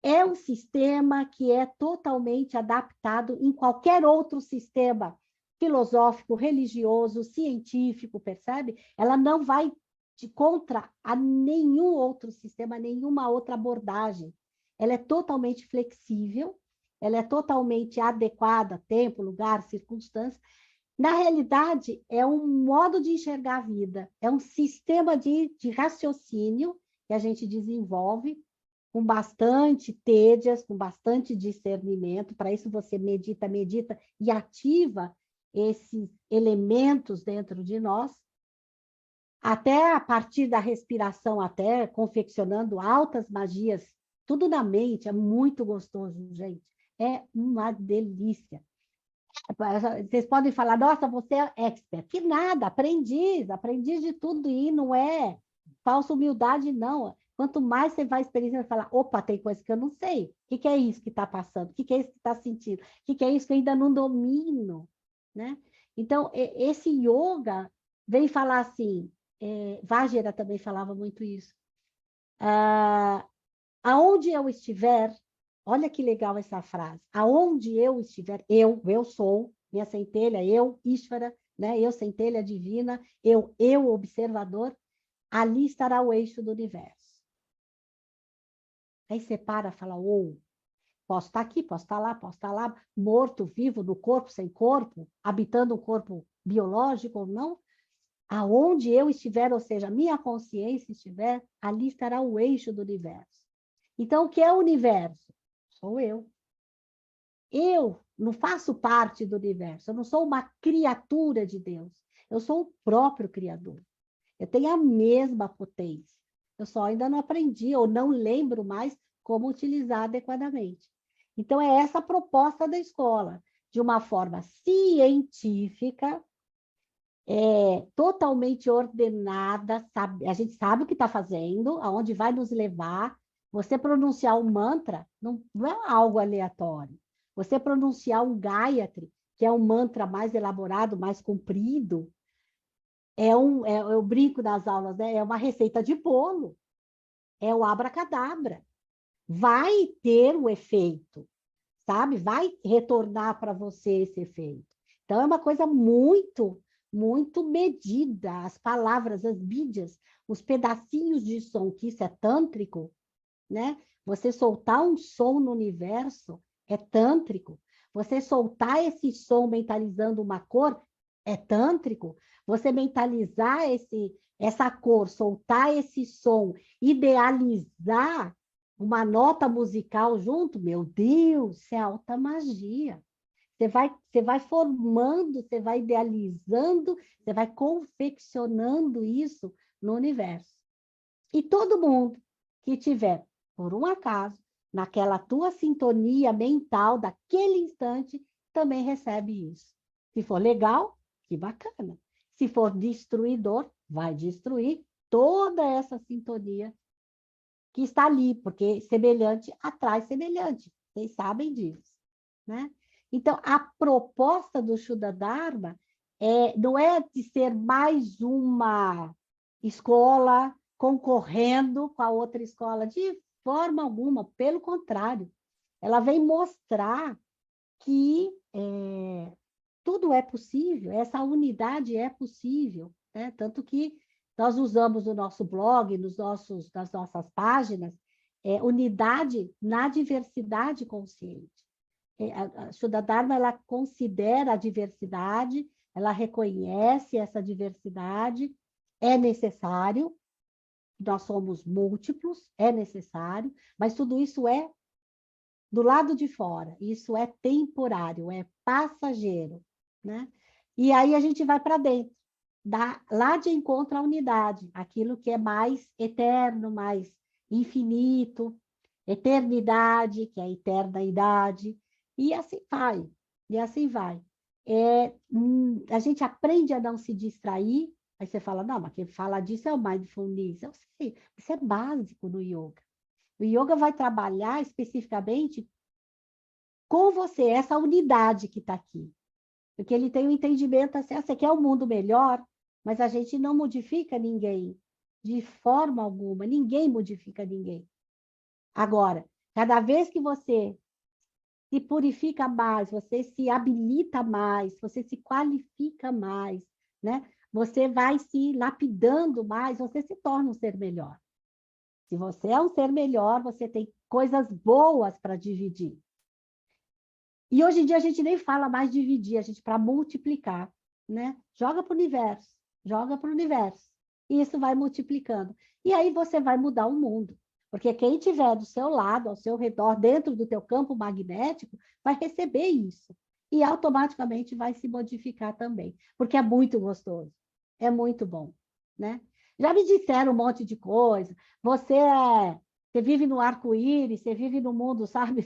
é um sistema que é totalmente adaptado em qualquer outro sistema filosófico, religioso, científico, percebe? Ela não vai contra a nenhum outro sistema, nenhuma outra abordagem. Ela é totalmente flexível, ela é totalmente adequada a tempo, lugar, circunstância. Na realidade, é um modo de enxergar a vida, é um sistema de raciocínio que a gente desenvolve com bastante têdias, com bastante discernimento. Para isso você medita e ativa esses elementos dentro de nós, até a partir da respiração, até confeccionando altas magias, tudo na mente, é muito gostoso, gente. É uma delícia. Vocês podem falar, nossa, você é expert. Que nada, aprendiz de tudo, e não é falsa humildade, não. Quanto mais você vai experienciando, você fala, opa, tem coisa que eu não sei. O que é isso que está passando? O que é isso que está sentindo? O que é isso que eu ainda não domino? Né? Então, esse yoga vem falar assim, Vajra também falava muito isso. Aonde eu estiver, olha que legal essa frase, aonde eu estiver, eu sou, minha centelha, eu, Ishvara, né? Eu, centelha divina, eu, observador, ali estará o eixo do universo. Aí você para e fala, posso estar aqui, posso estar lá, morto, vivo, no corpo, sem corpo, habitando um corpo biológico ou não, aonde eu estiver, ou seja, minha consciência estiver, ali estará o eixo do universo. Então, o que é o universo? Sou eu. Eu não faço parte do universo, eu não sou uma criatura de Deus, eu sou o próprio Criador. Eu tenho a mesma potência. Eu só ainda não aprendi, ou não lembro mais como utilizar adequadamente. Então, é essa a proposta da escola, de uma forma científica, totalmente ordenada, a gente sabe o que está fazendo, aonde vai nos levar. Você pronunciar um mantra não é algo aleatório. Você pronunciar um Gayatri, que é um mantra mais elaborado, mais comprido, eu brinco nas aulas, né? É uma receita de bolo, é o abracadabra. Vai ter o efeito, sabe? Vai retornar para você esse efeito. Então, é uma coisa muito, muito medida. As palavras, as bídias, os pedacinhos de som, que isso é tântrico, né? Você soltar um som no universo é tântrico. Você soltar esse som mentalizando uma cor é tântrico. Você mentalizar essa cor, soltar esse som, idealizar uma nota musical junto, meu Deus, isso é alta magia. Você vai formando, você vai idealizando, você vai confeccionando isso no universo. E todo mundo que tiver, por um acaso, naquela tua sintonia mental daquele instante, também recebe isso. Se for legal, que bacana. Se for destruidor, vai destruir toda essa sintonia que está ali, porque semelhante atrai semelhante. Vocês sabem disso, né? Então, a proposta do Shuddha Dharma não é de ser mais uma escola concorrendo com a outra escola, de forma alguma, pelo contrário. Ela vem mostrar que tudo é possível, essa unidade é possível, né? Tanto que nós usamos no nosso blog, nas nossas páginas, unidade na diversidade consciente. A Shuddha Dharma, ela considera a diversidade, ela reconhece essa diversidade, é necessário, nós somos múltiplos, é necessário, mas tudo isso é do lado de fora, isso é temporário, é passageiro, né? E aí a gente vai para dentro, lá de encontro à unidade, aquilo que é mais eterno, mais infinito, eternidade, que é a eternaidade, e assim vai, e assim vai. A gente aprende a não se distrair, aí você fala, não, mas quem fala disso é o mindfulness. Eu sei, isso é básico no yoga. O yoga vai trabalhar especificamente com você, essa unidade que está aqui. Porque ele tem um entendimento assim, você quer um mundo melhor, mas a gente não modifica ninguém, de forma alguma, ninguém modifica ninguém. Agora, cada vez que você se purifica mais, você se habilita mais, você se qualifica mais, né? Você vai se lapidando mais, você se torna um ser melhor. Se você é um ser melhor, você tem coisas boas para dividir. E hoje em dia a gente nem fala mais dividir, a gente para multiplicar, né? Joga para o universo, joga para o universo. E isso vai multiplicando. E aí você vai mudar o mundo. Porque quem estiver do seu lado, ao seu redor, dentro do teu campo magnético, vai receber isso. e automaticamente vai se modificar também, porque é muito gostoso, é muito bom, né? Já me disseram um monte de coisa, você vive no arco-íris, você vive no mundo, sabe?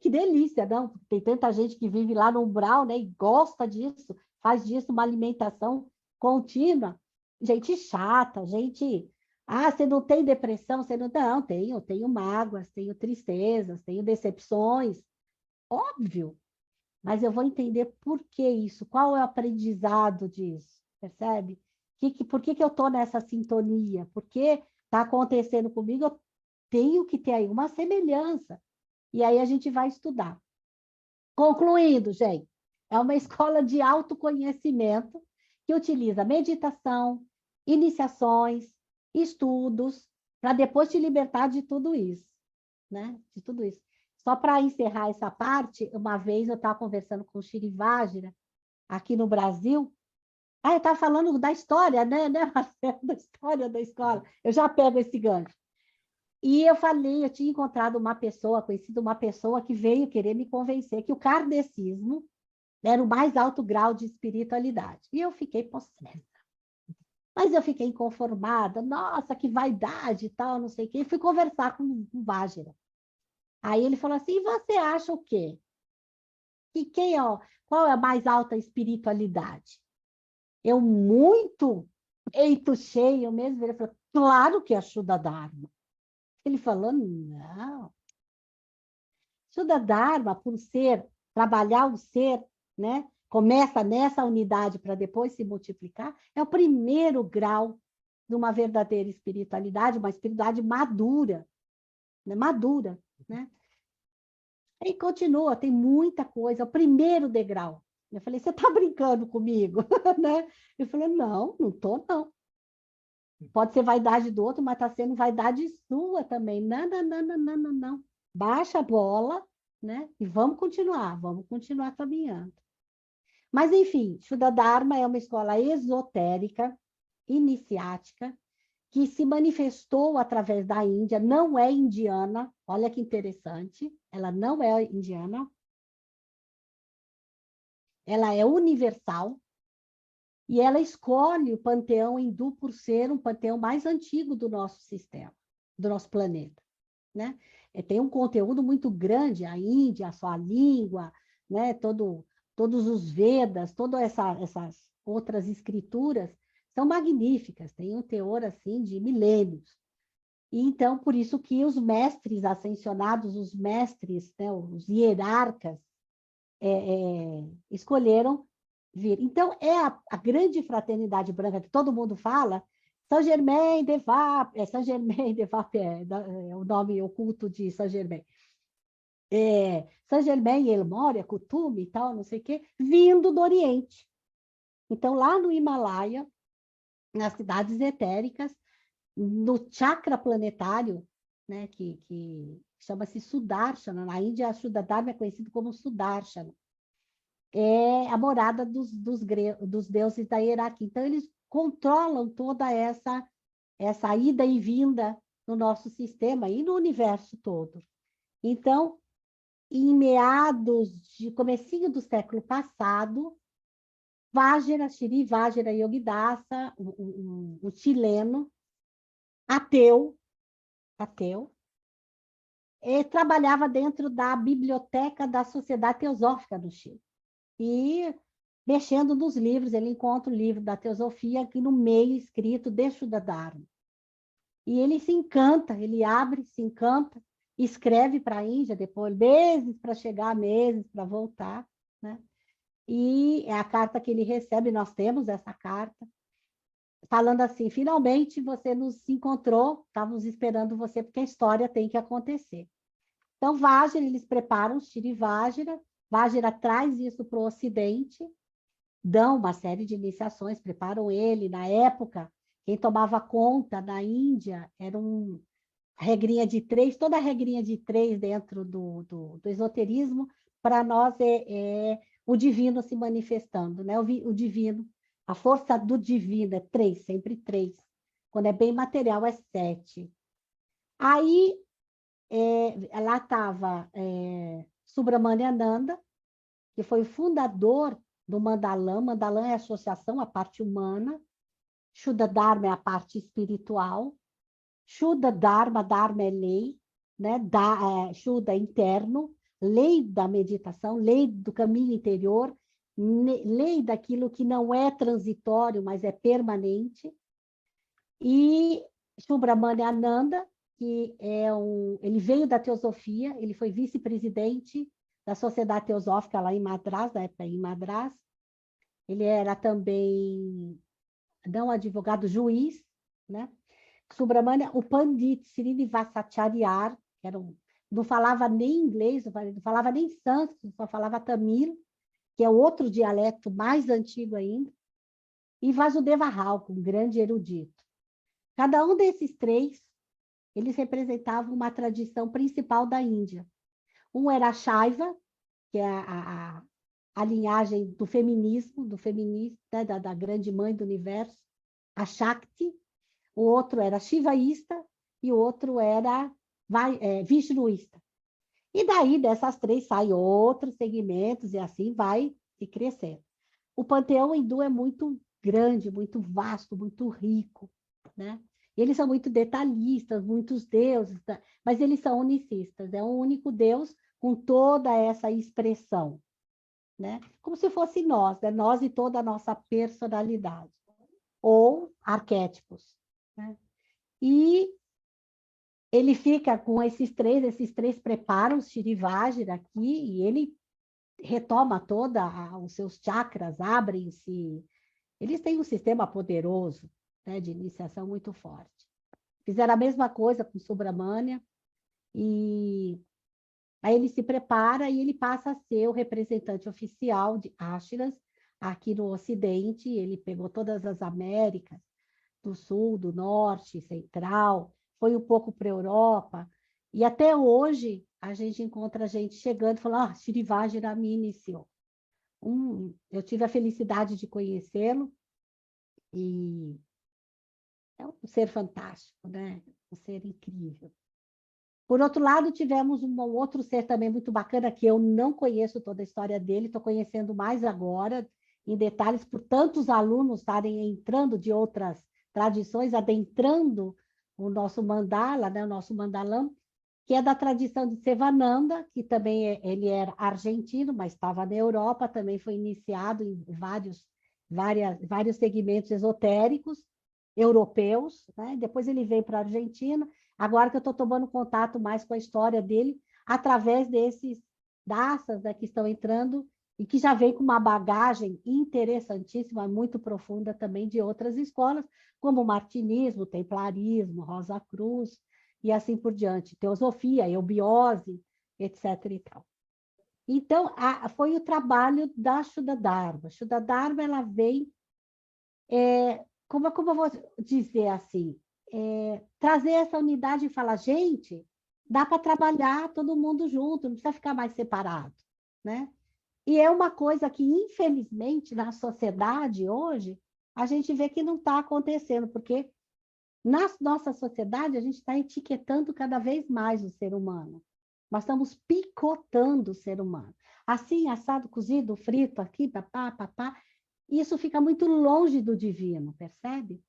Que delícia, não? Tem tanta gente que vive lá no umbral, né? E gosta disso, faz disso uma alimentação contínua. Gente chata, gente... Ah, você não tem depressão? Você não... Não, tenho mágoas, tenho tristezas, tenho decepções. Óbvio, mas eu vou entender por que isso, qual é o aprendizado disso, percebe? Por que eu estou nessa sintonia? Por que está acontecendo comigo? Eu tenho que ter aí uma semelhança. E aí a gente vai estudar. Concluindo, gente, é uma escola de autoconhecimento que utiliza meditação, iniciações, estudos, para depois te libertar de tudo isso, né? De tudo isso. Só para encerrar essa parte, uma vez eu estava conversando com o Shri Vajra, aqui no Brasil. Ah, eu estava falando da história, né, Marcelo? Da história da escola. Eu já pego esse gancho. E eu falei, eu tinha encontrado uma pessoa, conhecido uma pessoa que veio querer me convencer que o kardecismo era o mais alto grau de espiritualidade. E eu fiquei possessa. Mas eu fiquei inconformada. Nossa, que vaidade e tal, não sei o quê. E fui conversar com o Vajra. Aí ele falou assim, e você acha o quê? E qual é a mais alta espiritualidade? Eu muito eito cheio mesmo. Ele falou, claro que é a Shuddha Dharma. Ele falou, não. Shuddha Dharma, por trabalhar o ser, né? Começa nessa unidade para depois se multiplicar, é o primeiro grau de uma verdadeira espiritualidade, uma espiritualidade madura, né? Madura, né? E continua, tem muita coisa, é o primeiro degrau. Eu falei, você está brincando comigo? Né? Eu falei, não estou, não. Pode ser vaidade do outro, mas está sendo vaidade sua também. Não, não, não, não, não, não. Baixa a bola, né? E vamos continuar caminhando. Mas, enfim, Shuddha Dharma é uma escola esotérica, iniciática, que se manifestou através da Índia, não é indiana, olha que interessante, ela não é indiana, ela é universal, e ela escolhe o panteão hindu por ser um panteão mais antigo do nosso sistema, do nosso planeta, né? Tem um conteúdo muito grande, a Índia, a sua língua, né? Todos os Vedas, todas essas outras escrituras são magníficas, tem um teor assim de milênios. E então, por isso que os mestres ascensionados, os mestres, né, os hierarcas, escolheram vir. Então, é a grande fraternidade branca que todo mundo fala, Saint-Germain-des-Vapes, Saint-Germain-des-Vapes é o nome oculto de Saint-Germain. Saint-Germain, El Moria, Kutumi e tal, não sei o quê, vindo do Oriente. Então, lá no Himalaia, nas cidades etéricas, no chakra planetário, né, que chama-se Sudarshana, na Índia, a Shuddha Dharma é conhecido como Sudarshana, é a morada dos deuses da hierarquia. Então, eles controlam toda essa ida e vinda no nosso sistema e no universo todo. Então, em comecinho do século passado, Shri Vajra Yogidasa, um chileno, ateu, trabalhava dentro da biblioteca da Sociedade Teosófica do Chile. E, mexendo nos livros, ele encontra o livro da Teosofia aqui no meio, escrito de Shuddha Dharma. E ele se encanta, ele abre, se encanta, escreve para a Índia, depois meses para chegar, meses para voltar, né? E é a carta que ele recebe, nós temos essa carta, falando assim, finalmente você nos encontrou, estávamos esperando você, porque a história tem que acontecer. Então, Vajra, eles preparam Shri Vajra, Vajra traz isso para o Ocidente, dão uma série de iniciações, preparam ele. Na época, quem tomava conta na Índia era regrinha de 3, toda a regrinha de 3 dentro do esoterismo, para nós é o divino se manifestando, né? O divino, a força do divino é 3, sempre 3. Quando é bem material, é 7. Aí, lá estava Subramaniananda, que foi o fundador do Mandalam. Mandalam é a associação, a parte humana. Shuddha Dharma é a parte espiritual. Shuddha Dharma, Dharma é lei, né? Shuddha é interno, lei da meditação, lei do caminho interior, lei daquilo que não é transitório, mas é permanente. E Subramania Ananda, que ele veio da teosofia, ele foi vice-presidente da Sociedade Teosófica lá em Madras, na época em Madras. Ele era também, não advogado, juiz, né? Subramania, o Pandit Srinivasacharya, que não falava nem inglês, não falava nem sânscrito, só falava tamil, que é outro dialeto mais antigo ainda, e Vasudeva Rauka, um grande erudito. Cada um desses três, eles representavam uma tradição principal da Índia. Um era a Shaiva, que é a linhagem do feminismo, né, da grande mãe do universo, a Shakti. O outro era Shivaísta e o outro era Vishnuísta. E daí, dessas três, saem outros segmentos e assim vai se crescendo. O panteão hindu é muito grande, muito vasto, muito rico, né? Eles são muito detalhistas, muitos deuses, mas eles são unicistas. É um único Deus com toda essa expressão, né? Como se fosse nós, né? Nós e toda a nossa personalidade. Ou arquétipos, né? E ele fica com esses três preparam o Shirivajra aqui, e ele retoma os seus chakras, abrem-se. Eles têm um sistema poderoso, né, de iniciação muito forte. Fizeram a mesma coisa com Subramania, e aí ele se prepara e ele passa a ser o representante oficial de ashras aqui no Ocidente. Ele pegou todas as Américas, do Sul, do Norte, Central, foi um pouco para a Europa, e até hoje a gente encontra gente chegando e falando, Shirivajra me iniciou. Eu tive a felicidade de conhecê-lo, e é um ser fantástico, né? Um ser incrível. Por outro lado, tivemos um outro ser também muito bacana, que eu não conheço toda a história dele, estou conhecendo mais agora, em detalhes, por tantos alunos estarem entrando de outras tradições, adentrando o nosso mandala, né, o nosso mandalam, que é da tradição de Sivananda, que também ele era argentino, mas estava na Europa, também foi iniciado em vários segmentos esotéricos europeus, né? Depois ele veio para a Argentina. Agora que eu estou tomando contato mais com a história dele, através desses daças, né, que estão entrando e que já vem com uma bagagem interessantíssima, muito profunda também de outras escolas, como o martinismo, o templarismo, Rosa Cruz, e assim por diante, teosofia, eubiose, etc. e tal. Então, foi o trabalho da Shuddha Dharma. Shuddha Dharma, ela vem, como eu vou dizer assim, trazer essa unidade e falar, gente, dá para trabalhar todo mundo junto, não precisa ficar mais separado, né? E é uma coisa que, infelizmente, na sociedade hoje, a gente vê que não está acontecendo, porque na nossa sociedade a gente está etiquetando cada vez mais o ser humano. Nós estamos picotando o ser humano. Assim, assado, cozido, frito, aqui, papá, papá. Isso fica muito longe do divino, percebe?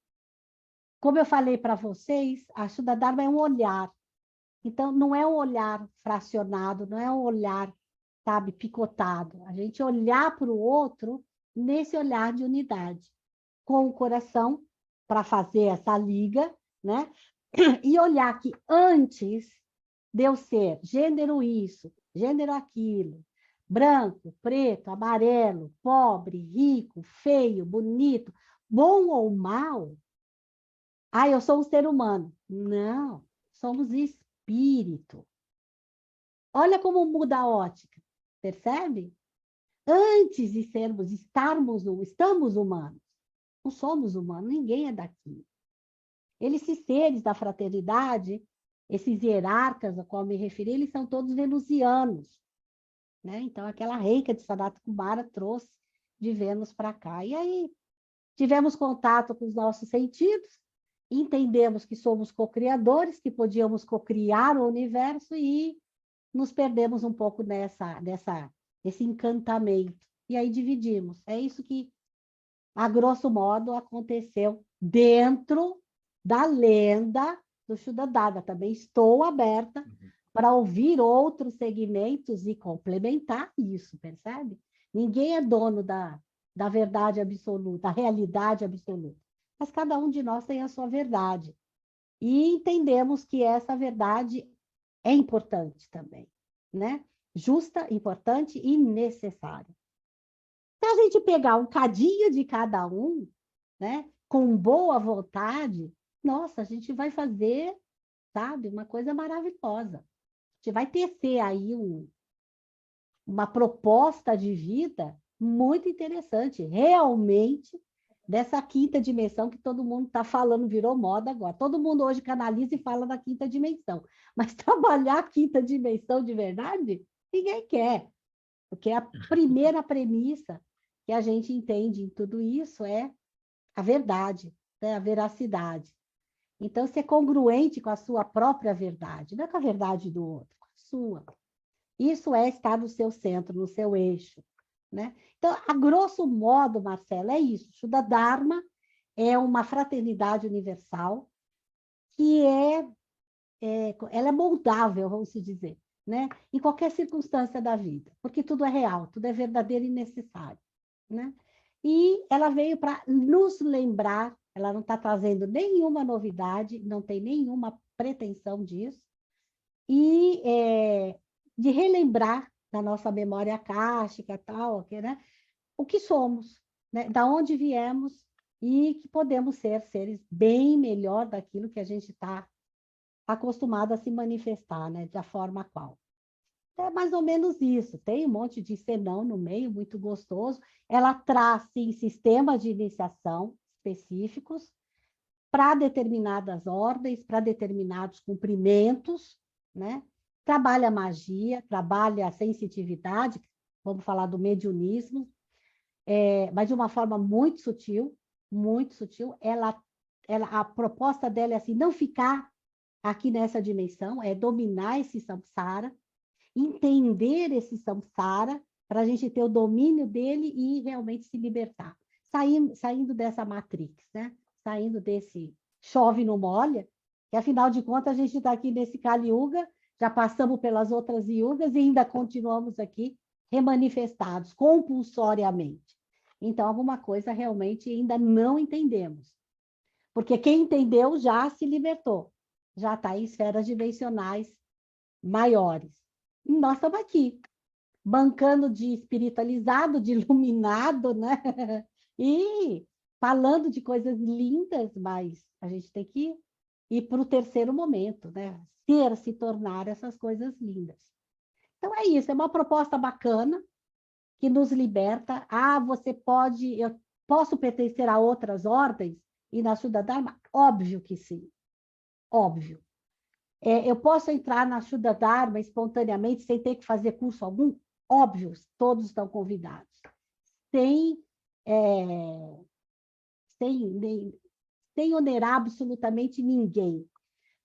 Como eu falei para vocês, a Shuddha Dharma é um olhar. Então, não é um olhar fracionado, não é um olhar, sabe, picotado. A gente olhar para o outro nesse olhar de unidade, com o coração, para fazer essa liga, né? E olhar que antes de eu ser gênero isso, gênero aquilo, branco, preto, amarelo, pobre, rico, feio, bonito, bom ou mal, eu sou um ser humano. Não, somos espírito. Olha como muda a ótica, percebe? Antes de estamos humanos. Não somos humanos, ninguém é daqui. Esses seres da fraternidade, esses hierarcas a qual me referi, eles são todos venusianos, né? Então, aquela reika de Sanat Kumara trouxe de Vênus para cá. E aí, tivemos contato com os nossos sentidos, entendemos que somos co-criadores, que podíamos co-criar o universo e nos perdemos um pouco nessa esse encantamento. E aí dividimos. É isso que, a grosso modo, aconteceu dentro da lenda do Shuddha. Também estou aberta para ouvir outros segmentos e complementar isso, percebe? Ninguém é dono da verdade absoluta, da realidade absoluta. Mas cada um de nós tem a sua verdade. E entendemos que essa verdade é importante também, né? Justa, importante e necessária. Se a gente pegar um cadinho de cada um, né, com boa vontade, nossa, a gente vai fazer, sabe, uma coisa maravilhosa. A gente vai tecer aí uma proposta de vida muito interessante, realmente, dessa quinta dimensão que todo mundo está falando, virou moda agora. Todo mundo hoje canaliza e fala da quinta dimensão. Mas trabalhar a quinta dimensão de verdade, ninguém quer. Porque a primeira premissa que a gente entende em tudo isso é a verdade, né? A veracidade. Então, ser congruente com a sua própria verdade, não é com a verdade do outro, com a sua. Isso é estar no seu centro, no seu eixo, né? Então, a grosso modo, Marcelo, é isso. Shuddha Dharma é uma fraternidade universal que ela é moldável, vamos dizer, né? Em qualquer circunstância da vida, porque tudo é real, tudo é verdadeiro e necessário, né? E ela veio para nos lembrar, ela não está trazendo nenhuma novidade, não tem nenhuma pretensão disso, e de relembrar da nossa memória akáshica, tal, né? O que somos, né? Da onde viemos e que podemos ser seres bem melhor daquilo que a gente está acostumado a se manifestar, né? Da forma qual. É mais ou menos isso. Tem um monte de senão no meio, muito gostoso. Ela traz, sim, sistemas de iniciação específicos para determinadas ordens, para determinados cumprimentos, né? Trabalha magia, trabalha a sensitividade, vamos falar do mediunismo, mas de uma forma muito sutil, muito sutil. A proposta dela é assim, não ficar aqui nessa dimensão, é dominar esse samsara, entender esse samsara, para a gente ter o domínio dele e realmente se libertar. Saindo dessa matrix, né? Saindo desse chove não molha, que afinal de contas a gente está aqui nesse Kali Yuga, já passamos pelas outras yugas e ainda continuamos aqui remanifestados compulsoriamente. Então, alguma coisa realmente ainda não entendemos. Porque quem entendeu já se libertou, já está em esferas dimensionais maiores. E nós estamos aqui, bancando de espiritualizado, de iluminado, né? E falando de coisas lindas, mas a gente tem que ir para o terceiro momento, né? Se tornar essas coisas lindas. Então é isso, é uma proposta bacana que nos liberta. Eu posso pertencer a outras ordens e na Shuddha Dharma? Óbvio que sim, óbvio. Eu posso entrar na Shuddha Dharma espontaneamente, sem ter que fazer curso algum? Óbvio, todos estão convidados. Sem onerar absolutamente ninguém.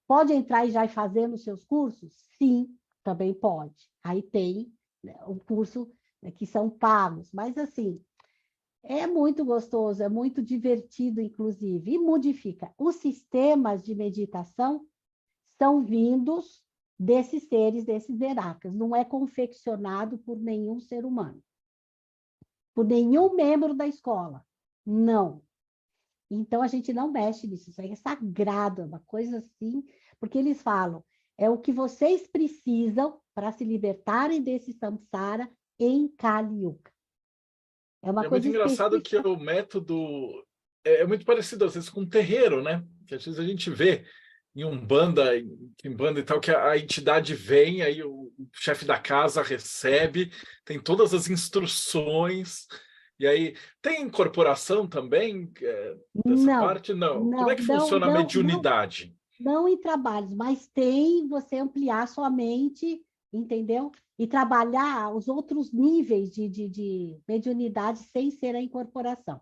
Pode entrar e já ir fazendo os seus cursos? Sim, também pode. Aí tem, né, o curso, né, que são pagos, mas assim, é muito gostoso, é muito divertido, inclusive, e modifica. Os sistemas de meditação são vindos desses seres, desses Verakas, não é confeccionado por nenhum ser humano, por nenhum membro da escola, não. Então, a gente não mexe nisso, isso aí é sagrado, é uma coisa assim, porque eles falam, é o que vocês precisam para se libertarem desse samsara em Kali Yuga. É uma coisa muito engraçado específica. que o método é muito parecido, às vezes, com um terreiro, né? Que às vezes a gente vê em Umbanda e tal, que a entidade vem, aí o chefe da casa recebe, tem todas as instruções, e aí tem incorporação também dessa parte? Não. Como é que funciona a mediunidade? Não em trabalhos, mas tem você ampliar sua mente, entendeu? E trabalhar os outros níveis de mediunidade sem ser a incorporação.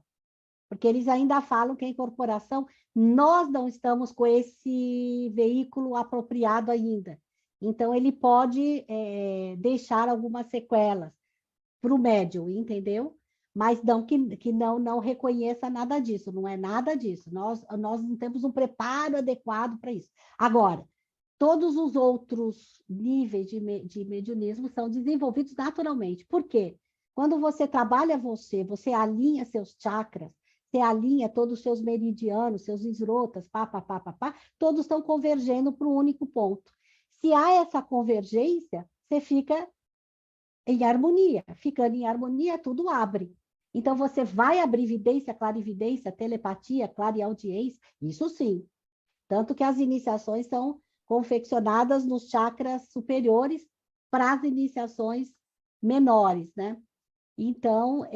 Porque eles ainda falam que a incorporação, nós não estamos com esse veículo apropriado ainda. Então, ele pode deixar algumas sequelas. o médium, entendeu? Mas não que não reconheça nada disso, não é nada disso. Nós não temos um preparo adequado para isso. Agora, todos os outros níveis de mediunismo são desenvolvidos naturalmente. Por quê? Quando você trabalha você alinha seus chakras, você alinha todos os seus meridianos, seus esrotas, todos estão convergendo para um único ponto. Se há essa convergência, você fica em harmonia. Ficando em harmonia, tudo abre. Então, você vai abrir vidência, clarividência, telepatia, clareaudiência, isso sim. Tanto que as iniciações são confeccionadas nos chakras superiores para as iniciações menores, né? Então,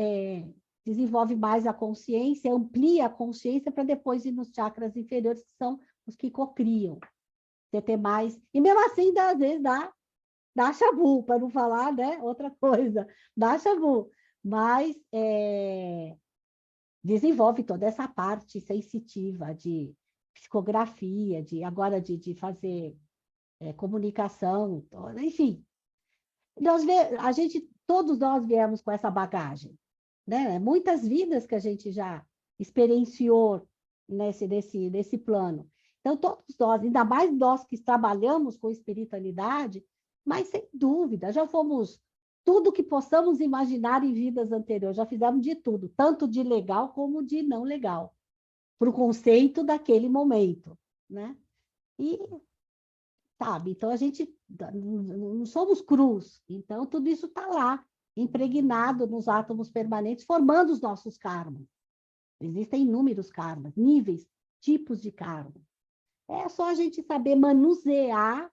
desenvolve mais a consciência, amplia a consciência para depois ir nos chakras inferiores, que são os que cocriam. Você ter mais... E mesmo assim, às vezes, dá chabu, para não falar, né? Outra coisa, dá chabu. Mas desenvolve toda essa parte sensitiva de psicografia, de fazer comunicação, enfim. Todos nós viemos com essa bagagem, né? Muitas vidas que a gente já experienciou nesse plano. Então, todos nós, ainda mais nós que trabalhamos com espiritualidade, mas sem dúvida, já fomos tudo que possamos imaginar em vidas anteriores, já fizemos de tudo, tanto de legal como de não legal, para o conceito daquele momento, né? E, sabe, então a gente não somos crus, então tudo isso está lá, impregnado nos átomos permanentes, formando os nossos karmas. Existem inúmeros karmas, níveis, tipos de karma. É só a gente saber manusear,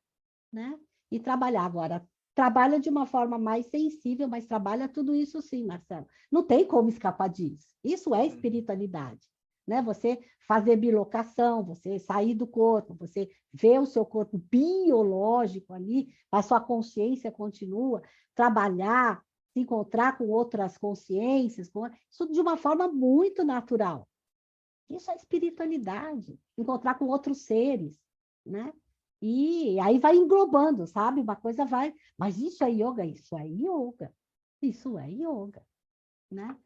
né? E trabalhar. Agora, trabalha de uma forma mais sensível, mas trabalha tudo isso sim, Marcelo. Não tem como escapar disso. Isso é espiritualidade, né? Você fazer bilocação, você sair do corpo, você ver o seu corpo biológico ali, a sua consciência continua, trabalhar, se encontrar com outras consciências, isso de uma forma muito natural. Isso é espiritualidade, encontrar com outros seres, né? E aí vai englobando, sabe? Uma coisa vai... Mas isso é yoga, isso é yoga. Isso é yoga, né?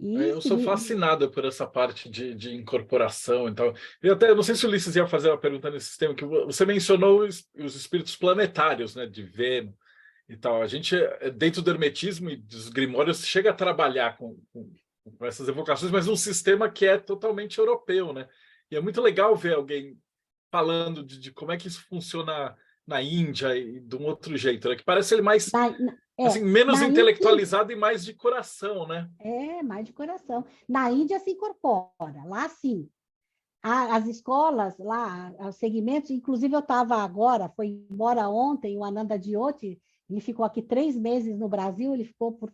Eu sou fascinado por essa parte de incorporação e tal. E até, não sei se o Ulisses ia fazer uma pergunta nesse sistema, que você mencionou os espíritos planetários, né? De Vênus e tal. A gente, dentro do hermetismo e dos grimórios, chega a trabalhar com essas evocações, mas num sistema que é totalmente europeu, né? E é muito legal ver alguém falando de como é que isso funciona na Índia e de um outro jeito, né? Que parece ele mais assim, menos intelectualizado e mais de coração, né? Mais de coração. Na Índia se incorpora, lá sim. As escolas, lá, os segmentos, inclusive eu estava agora, foi embora ontem, o Ananda Jyoti, ele ficou aqui 3 meses no Brasil, ele ficou por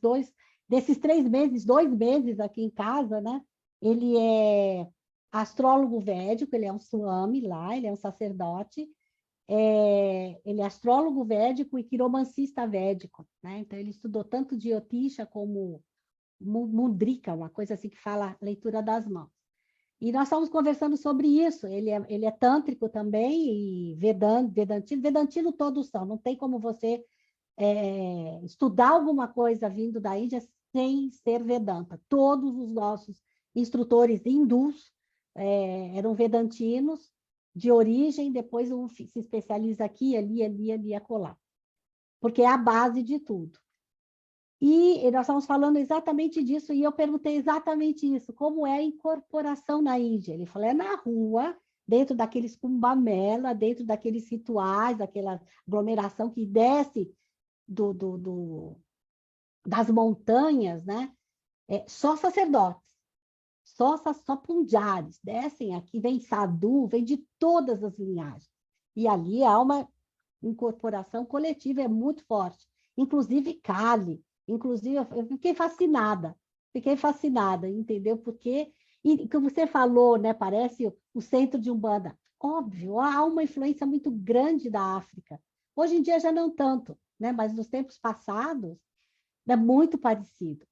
desses 3 meses, 2 meses aqui em casa, né? Ele é astrólogo védico, ele é um swami lá, ele é um sacerdote, ele é astrólogo védico e quiromancista védico, né? Então ele estudou tanto Jyotisha como Mudrika, uma coisa assim que fala leitura das mãos. E nós estamos conversando sobre isso, ele é tântrico também, e vedantino todos são, não tem como você estudar alguma coisa vindo da Índia sem ser Vedanta. Todos os nossos instrutores hindus eram vedantinos de origem, depois um se especializa aqui, ali, acolá. Porque é a base de tudo. E nós estamos falando exatamente disso, e eu perguntei exatamente isso, como é a incorporação na Índia? Ele falou, na rua, dentro daqueles Kumbh-mela, dentro daqueles rituais, daquela aglomeração que desce das montanhas, né? Só sacerdotes, só punjaris, descem aqui, vem sadhu, vem de todas as linhagens. E ali há uma incorporação coletiva, é muito forte. Inclusive Kali, inclusive eu fiquei fascinada, entendeu? Porque, e que você falou, né? Parece o centro de Umbanda. Óbvio, há uma influência muito grande da África. Hoje em dia já não tanto, né? Mas nos tempos passados é muito parecido.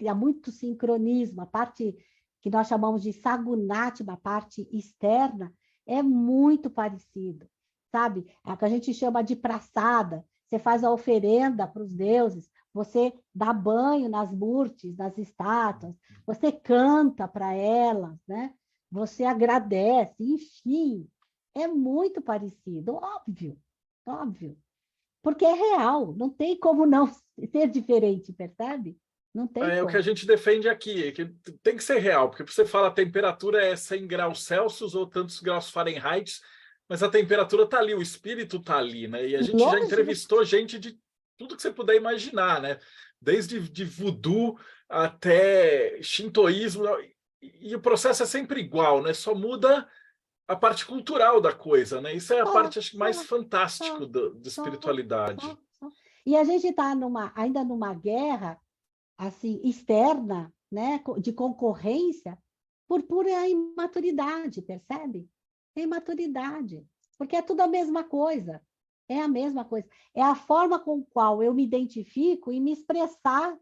Há muito sincronismo, a parte que nós chamamos de sagunati, a parte externa, é muito parecido, sabe? É o que a gente chama de praçada. Você faz a oferenda para os deuses, você dá banho nas burtes, nas estátuas, você canta para elas, né? Você agradece, enfim, é muito parecido, óbvio, óbvio. Porque é real, não tem como não ser diferente, percebe? Não tem É o como. que a gente defende aqui, que tem que ser real, porque você fala a temperatura é 100 graus Celsius ou tantos graus Fahrenheit, mas a temperatura está ali, o espírito está ali, né? E a gente já Lógico. entrevistou gente de tudo que você puder imaginar, né? Desde de voodoo até shintoísmo, e o processo é sempre igual, né? Só muda a parte cultural da coisa, né? Isso é a parte, acho que, mais fantástica da espiritualidade. E a gente está ainda numa guerra assim, externa, né, de concorrência, por pura imaturidade, percebe? É imaturidade, porque é tudo a mesma coisa, é a mesma coisa. É a forma com a qual eu me identifico e me expressar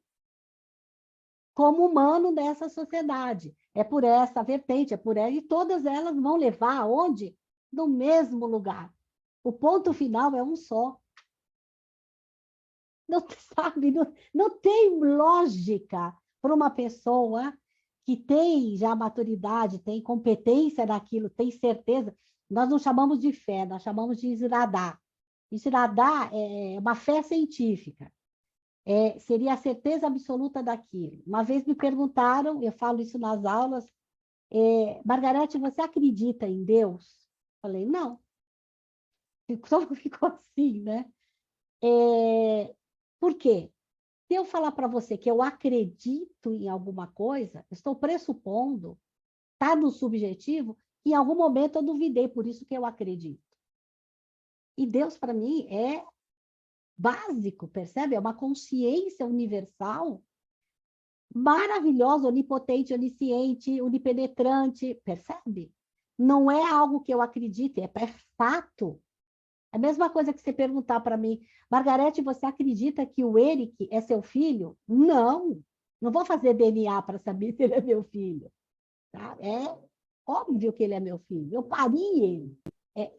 como humano nessa sociedade. É por essa vertente, é por ela, e todas elas vão levar aonde? No mesmo lugar. O ponto final é um só. Não, sabe, não tem lógica para uma pessoa que tem já maturidade, tem competência naquilo, tem certeza. Nós não chamamos de fé, nós chamamos de Isradá. Isradá é uma fé científica. Seria a certeza absoluta daquilo. Uma vez me perguntaram, eu falo isso nas aulas, Margarete, você acredita em Deus? Falei, não. Só ficou assim, né? Por quê? Se eu falar para você que eu acredito em alguma coisa, estou pressupondo, está no subjetivo, que em algum momento eu duvidei, por isso que eu acredito. E Deus, para mim, é básico, percebe? É uma consciência universal maravilhosa, onipotente, onisciente, onipenetrante, percebe? Não é algo que eu acredite, é fato. A mesma coisa que você perguntar para mim, Margarete, você acredita que o Eric é seu filho? Não, não vou fazer DNA para saber se ele é meu filho. Tá? É óbvio que ele é meu filho, eu pari ele.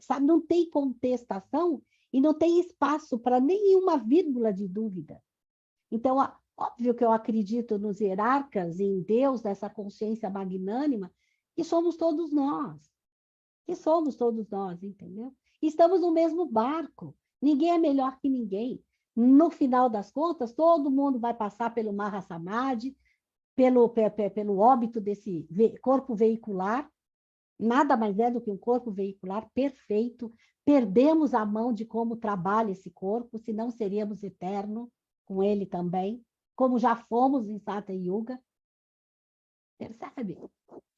Sabe, não tem contestação e não tem espaço para nenhuma vírgula de dúvida. Então, óbvio que eu acredito nos hierarcas, em Deus, nessa consciência magnânima, que somos todos nós. Entendeu? Estamos no mesmo barco. Ninguém é melhor que ninguém. No final das contas, todo mundo vai passar pelo Mahasamadhi, pelo óbito desse corpo veicular. Nada mais é do que um corpo veicular perfeito. Perdemos a mão de como trabalha esse corpo, senão seríamos eternos com ele também, como já fomos em Satya Yuga. Percebe?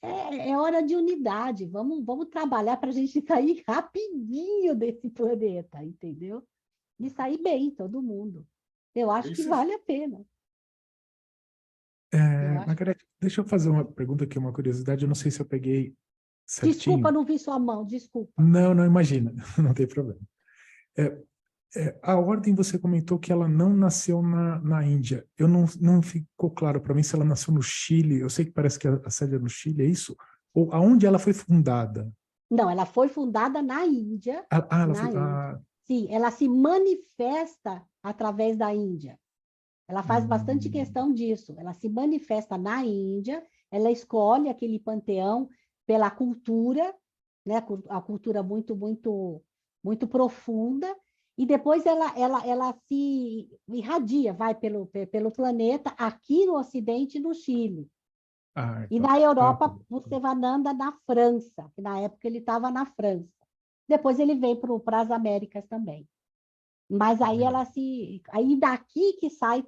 É hora de unidade. Vamos trabalhar para a gente sair rapidinho desse planeta, entendeu? E sair bem, todo mundo. Eu acho que vale a pena. Margarete, deixa eu fazer uma pergunta aqui, uma curiosidade. Eu não sei se eu peguei certinho. Desculpa, não vi sua mão, desculpa. Não, imagina, não tem problema. A ordem, você comentou que ela não nasceu na Índia. Não ficou claro para mim se ela nasceu no Chile. Eu sei que parece que a sede é no Chile, é isso? Ou aonde ela foi fundada? Não, ela foi fundada na Índia. Sim, ela se manifesta através da Índia. Ela faz bastante questão disso. Ela se manifesta na Índia, ela escolhe aquele panteão pela cultura, né? A cultura muito, muito, muito profunda, e depois ela se irradia, vai pelo planeta, aqui no Ocidente e no Chile. E na Europa, o Sivananda na França, que na época ele estava na França. Depois ele vem para as Américas também. Mas aí aí daqui que sai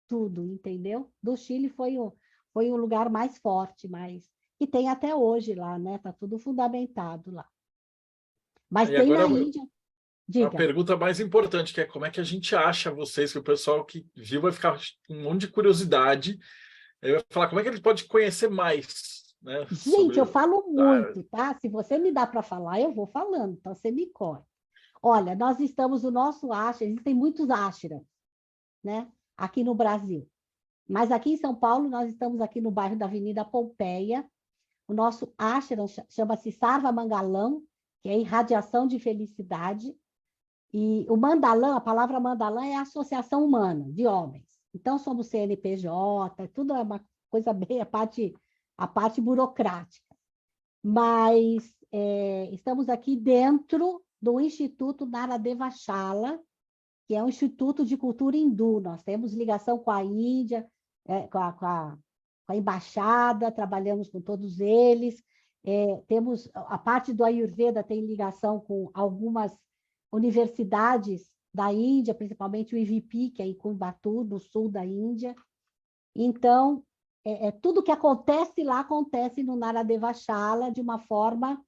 tudo, entendeu? Do Chile foi o lugar mais forte, que tem até hoje lá, né? Está tudo fundamentado lá. Mas tem agora, na Índia. Diga. A pergunta mais importante, que é como é que a gente acha vocês, que o pessoal que viu vai ficar com um monte de curiosidade. Eu ia falar, como é que ele pode conhecer mais? Né, gente, eu falo muito, tá? Se você me dá para falar, eu vou falando, então você me corta. Olha, nós estamos no nosso ashram, existem muitos ashrams, né? Aqui no Brasil. Mas aqui em São Paulo, nós estamos aqui no bairro da Avenida Pompeia. O nosso ashram chama-se Sarva Mangalam, que é irradiação de felicidade. E o mandalã, a palavra mandalã é associação humana, de homens. Então, somos CNPJ, tudo é uma coisa bem a parte burocrática. Mas estamos aqui dentro do Instituto Naradeva Shala, que é um instituto de cultura hindu. Nós temos ligação com a Índia, com a embaixada, trabalhamos com todos eles. Temos a parte do Ayurveda tem ligação com algumas universidades da Índia, principalmente o IVP, que é em Coimbatore, no sul da Índia. Então, tudo que acontece lá acontece no Naradeva Shala de uma forma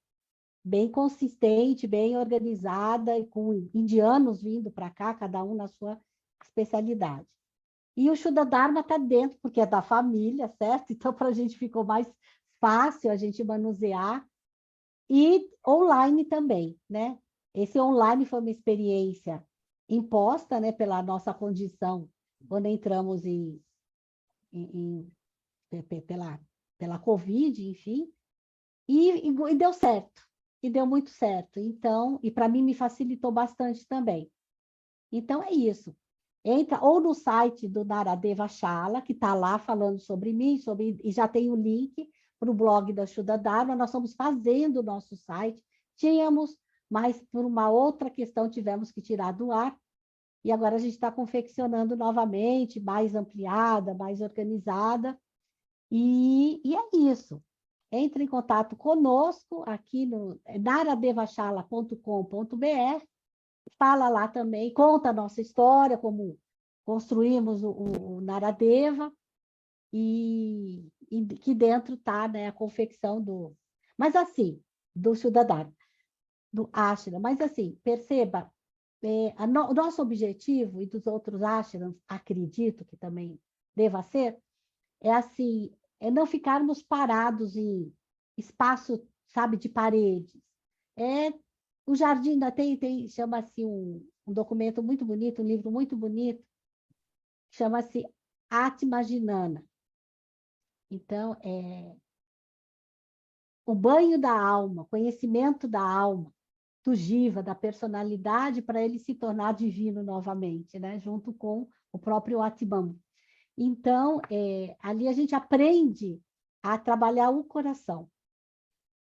bem consistente, bem organizada, e com indianos vindo para cá, cada um na sua especialidade. E o Shuddha Dharma está dentro, porque é da família, certo? Então, para a gente ficou mais fácil a gente manusear. E online também, né? Esse online foi uma experiência imposta, né, pela nossa condição, quando entramos pela Covid, enfim, e deu certo, e deu muito certo. Então, e para mim me facilitou bastante também. Então, é isso. Entra ou no site do Naradeva Shala, que está lá falando sobre mim, e já tem o link para o blog da Shuddha Dharma. Nós estamos fazendo o nosso site. Tínhamos, mas por uma outra questão tivemos que tirar do ar. E agora a gente está confeccionando novamente, mais ampliada, mais organizada. E é isso. Entre em contato conosco aqui no naradevashala.com.br. Fala lá também, conta a nossa história, como construímos o Naradeva, e que dentro está, né, a confecção mas assim, do Shuddha Dharma, do Ashram. Mas assim, perceba, o nosso objetivo, e dos outros ashrams, acredito que também deva ser, assim, não ficarmos parados em espaço, sabe, de paredes. O jardim ainda chama-se um documento muito bonito, um livro muito bonito, chama-se Atma Jnana. Então, o banho da alma, conhecimento da alma, do jiva, da personalidade, para ele se tornar divino novamente, né? Junto com o próprio Atman. Então, ali a gente aprende a trabalhar o coração,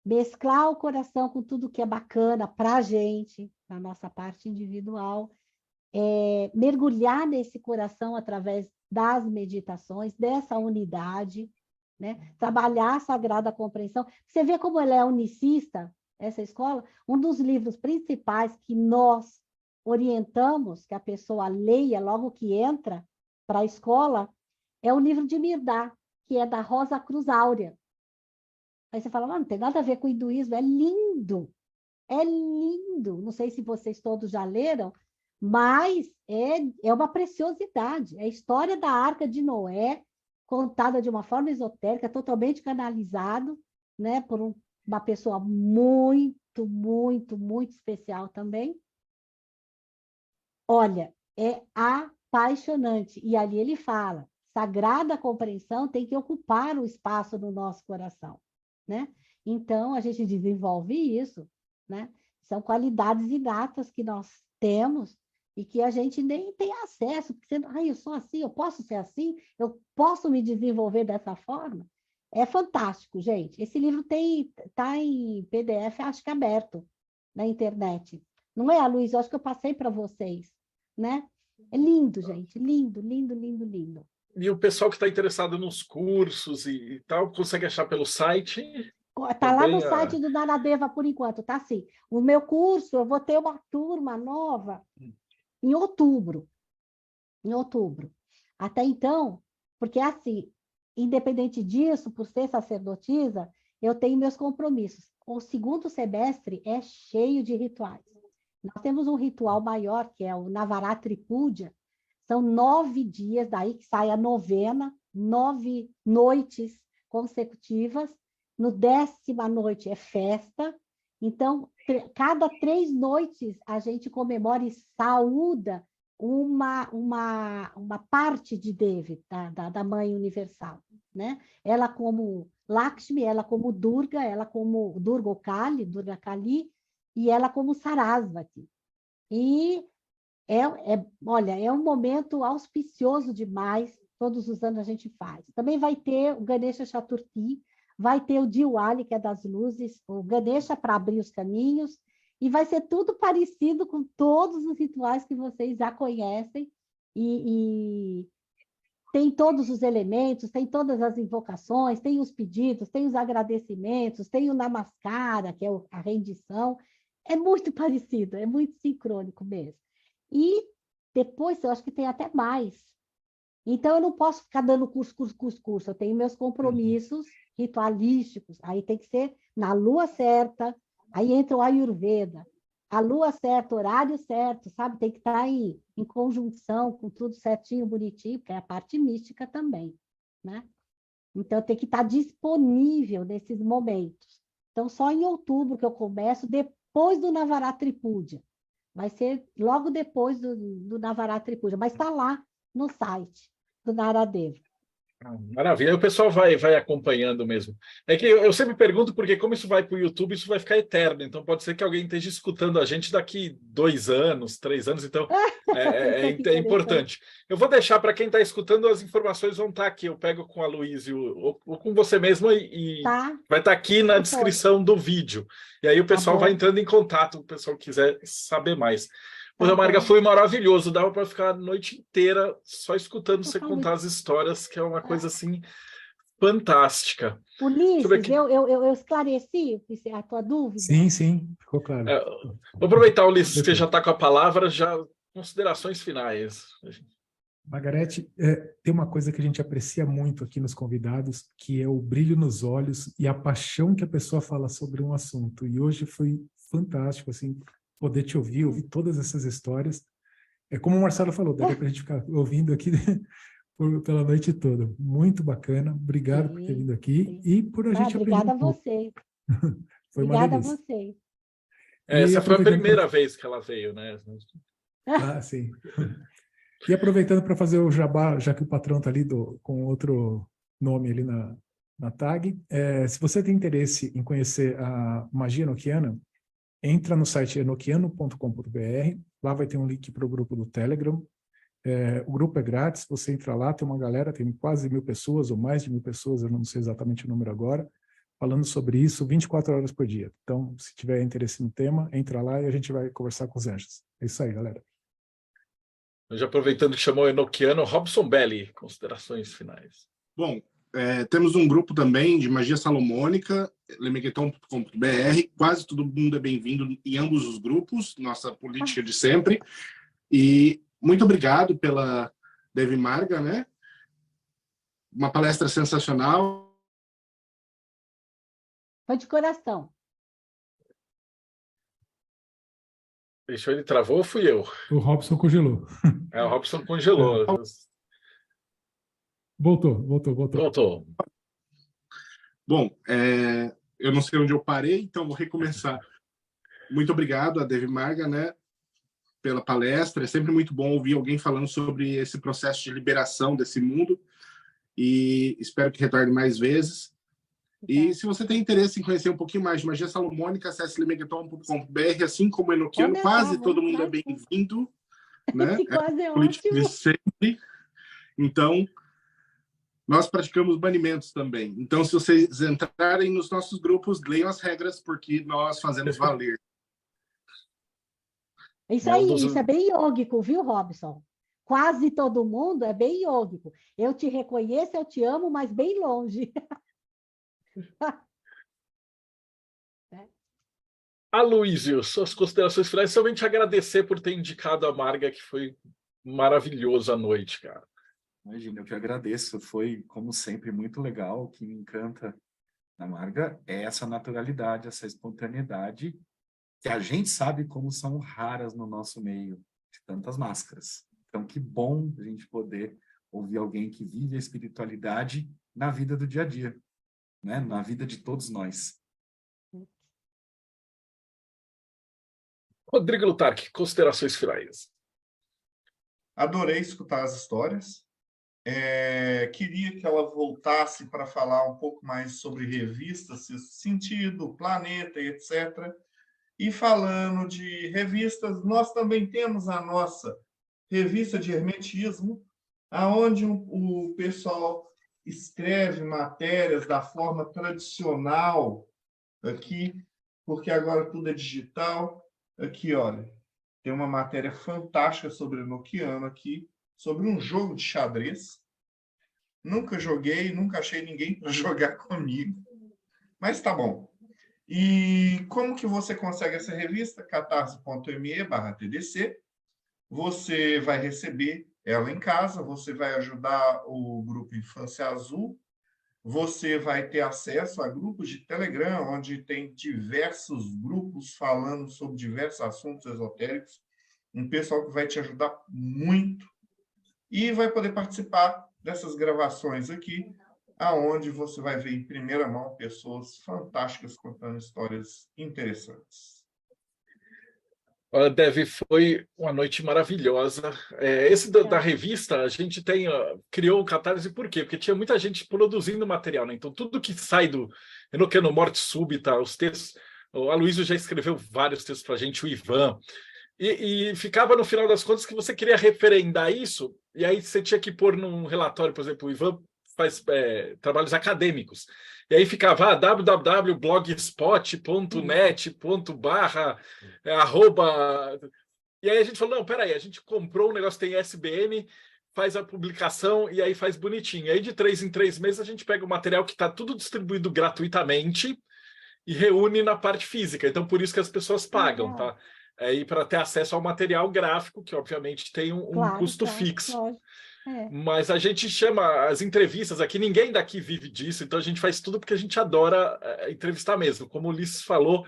mesclar o coração com tudo que é bacana para a gente, na nossa parte individual, mergulhar nesse coração através das meditações, dessa unidade, né? Trabalhar a sagrada compreensão. Você vê como ela é unicista, essa escola? Um dos livros principais que nós orientamos que a pessoa leia logo que entra para a escola é o livro de Mirdá, que é da Rosa Cruz Áurea. Aí você fala, não tem nada a ver com o hinduísmo, é lindo, é lindo. Não sei se vocês todos já leram, mas é uma preciosidade. É a história da Arca de Noé, contada de uma forma esotérica, totalmente canalizado, né, por uma pessoa muito, muito, muito especial também. Olha, é apaixonante. E ali ele fala, sagrada compreensão tem que ocupar o espaço no nosso coração, né? Então, a gente desenvolve isso, né? São qualidades inatas que nós temos e que a gente nem tem acesso, porque eu sou assim, eu posso ser assim, eu posso me desenvolver dessa forma. É fantástico, gente. Esse livro está em PDF, acho que aberto na internet. Não é, Luiz? Eu acho que eu passei para vocês, né? É lindo, gente. Lindo, lindo, lindo, lindo. E o pessoal que está interessado nos cursos e tal, consegue achar pelo site? Está lá no site do Naradeva, por enquanto, tá assim. O meu curso, eu vou ter uma turma nova em outubro. Em outubro. Até então, porque assim, independente disso, por ser sacerdotisa, eu tenho meus compromissos. O segundo semestre é cheio de rituais. Nós temos um ritual maior, que é o Navaratri Puja. São 9 dias, daí que sai a novena, 9 noites consecutivas. No 10ª noite é festa. Então, cada 3 noites a gente comemora e saúda uma parte de Devi, da Mãe Universal, né? Ela como Lakshmi, ela como Durga, ela como Durga Kali, e ela como Sarasvati. E Olha, é um momento auspicioso demais, todos os anos a gente faz. Também vai ter o Ganesha Chaturthi, vai ter o Diwali, que é das luzes, o Ganesha para abrir os caminhos, e vai ser tudo parecido com todos os rituais que vocês já conhecem, e tem todos os elementos, tem todas as invocações, tem os pedidos, tem os agradecimentos, tem o Namaskara, que é a rendição. É muito parecido, é muito sincrônico mesmo. E depois, eu acho que tem até mais. Então, eu não posso ficar dando curso. Eu tenho meus compromissos ritualísticos. Aí tem que ser na lua certa. Aí entra o Ayurveda. A lua certa, horário certo, sabe? Tem que estar em conjunção com tudo certinho, bonitinho, porque é a parte mística também, né? Então, tem que estar disponível nesses momentos. Então, só em outubro que eu começo, depois do Navaratri Puja. Vai ser logo depois do Navaratri Puja, mas está lá no site do Naradeva. Maravilha, aí o pessoal vai acompanhando mesmo. É que eu sempre pergunto, porque como isso vai para o YouTube, isso vai ficar eterno. Então pode ser que alguém esteja escutando a gente daqui 2 anos, 3 anos, então é importante. Eu vou deixar para quem está escutando, as informações vão estar aqui. Eu pego com a Luísa ou com você mesmo e Tá. vai estar aqui na descrição do vídeo. E aí o pessoal vai entrando em contato, o pessoal quiser saber mais. Pois, Marga, foi maravilhoso, dava para ficar a noite inteira só escutando você contar as histórias, que é uma coisa assim fantástica. Ulisses, eu esclareci a tua dúvida? Sim, ficou claro. Vou aproveitar, Ulisses, que já está com a palavra, já considerações finais. Margarete, tem uma coisa que a gente aprecia muito aqui nos convidados, que é o brilho nos olhos e a paixão que a pessoa fala sobre um assunto. E hoje foi fantástico, assim, poder te ouvir todas essas histórias. É como o Marcelo falou, daria para a gente ficar ouvindo aqui pela noite toda. Muito bacana. Obrigado por ter vindo aqui e por a gente aprender. Obrigada a vocês. Foi obrigada uma delícia. A vocês. Essa foi a primeira vez que ela veio, né? Ah, sim. E aproveitando para fazer o jabá, já que o patrão está ali com outro nome ali na tag, se você tem interesse em conhecer a magia enoquiana, entra no site enoquiano.com.br, lá vai ter um link para o grupo do Telegram. O grupo é grátis, você entra lá, tem uma galera, tem quase 1.000 pessoas, ou mais de 1.000 pessoas, eu não sei exatamente o número agora, falando sobre isso 24 horas por dia. Então, se tiver interesse no tema, entra lá e a gente vai conversar com os anjos. É isso aí, galera. Já aproveitando que chamou o enoquiano, Robson Belli, considerações finais. Bom, temos um grupo também de magia salomônica, lemegueton.com.br, quase todo mundo é bem-vindo em ambos os grupos, nossa política de sempre. E muito obrigado pela Devi Marga, né? Uma palestra sensacional. Foi de coração. Deixou ele travou ou fui eu? O Robson congelou. O Robson congelou. Voltou. Bom, eu não sei onde eu parei, então vou recomeçar. Muito obrigado a Devi Marga, né, pela palestra. É sempre muito bom ouvir alguém falando sobre esse processo de liberação desse mundo e espero que retorne mais vezes. E se você tem interesse em conhecer um pouquinho mais de magia salomônica, acesse lemegueton.com.br, assim como o enoquiano, quase todo mundo é bem-vindo, né? Quase é política ótimo. de sempre. Então, nós praticamos banimentos também. Então, se vocês entrarem nos nossos grupos, leiam as regras, porque nós fazemos valer. Isso aí, isso é bem iógico, viu, Robson? Quase todo mundo é bem iógico. Eu te reconheço, eu te amo, mas bem longe. Aloísio, suas considerações finais, somente agradecer por ter indicado a Marga, que foi maravilhoso a noite, cara. Imagina, eu que agradeço. Foi, como sempre, muito legal. O que me encanta na Marga é essa naturalidade, essa espontaneidade, que a gente sabe como são raras no nosso meio, de tantas máscaras. Então, que bom a gente poder ouvir alguém que vive a espiritualidade na vida do dia a dia, né? Na vida de todos nós. Rodrigo Lutarque, considerações finais. Adorei escutar as histórias. Queria que ela voltasse para falar um pouco mais sobre revistas, sentido, planeta e etc. E falando de revistas, nós também temos a nossa revista de hermetismo, aonde o pessoal escreve matérias da forma tradicional aqui, porque agora tudo é digital. Aqui, olha, tem uma matéria fantástica sobre Enochiano aqui, sobre um jogo de xadrez. Nunca joguei, nunca achei ninguém para jogar comigo, mas tá bom. E como que você consegue essa revista? catarse.me/TDC. Você vai receber ela em casa, você vai ajudar o grupo Infância Azul, você vai ter acesso a grupos de Telegram, onde tem diversos grupos falando sobre diversos assuntos esotéricos, um pessoal que vai te ajudar muito, e vai poder participar dessas gravações aqui, aonde você vai ver em primeira mão pessoas fantásticas contando histórias interessantes. Dev, foi uma noite maravilhosa. Esse da revista, a gente criou o Catarse por quê? Porque tinha muita gente produzindo material, né? Então, tudo que sai do Enochiano Morte Súbita, os textos... O Aloysio já escreveu vários textos para a gente, o Ivan. E ficava, no final das contas, que você queria referendar isso, e aí você tinha que pôr num relatório, por exemplo, o Ivan faz trabalhos acadêmicos. E aí ficava www.blogspot.net /, e aí a gente falou, não, peraí, a gente comprou um negócio, tem ISBN, faz a publicação e aí faz bonitinho. E aí de 3 em 3 meses a gente pega o material que está tudo distribuído gratuitamente e reúne na parte física. Então por isso que as pessoas pagam, tá? E para ter acesso ao material gráfico, que obviamente tem um custo fixo. Lógico. Mas a gente chama as entrevistas aqui, ninguém daqui vive disso, então a gente faz tudo porque a gente adora entrevistar mesmo. Como o Ulisses falou,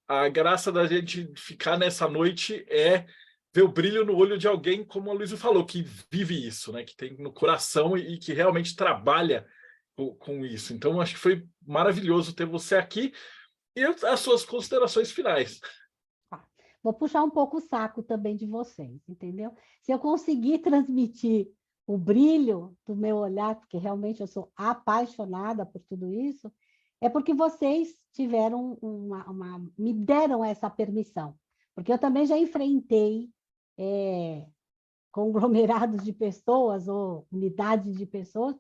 a graça da gente ficar nessa noite é ver o brilho no olho de alguém, como o Aloysio falou, que vive isso, né? Que tem no coração e que realmente trabalha com isso. Então, acho que foi maravilhoso ter você aqui e as suas considerações finais. Vou puxar um pouco o saco também de vocês, entendeu? Se eu conseguir transmitir o brilho do meu olhar, porque realmente eu sou apaixonada por tudo isso, é porque vocês tiveram me deram essa permissão. Porque eu também já enfrentei conglomerados de pessoas ou unidades de pessoas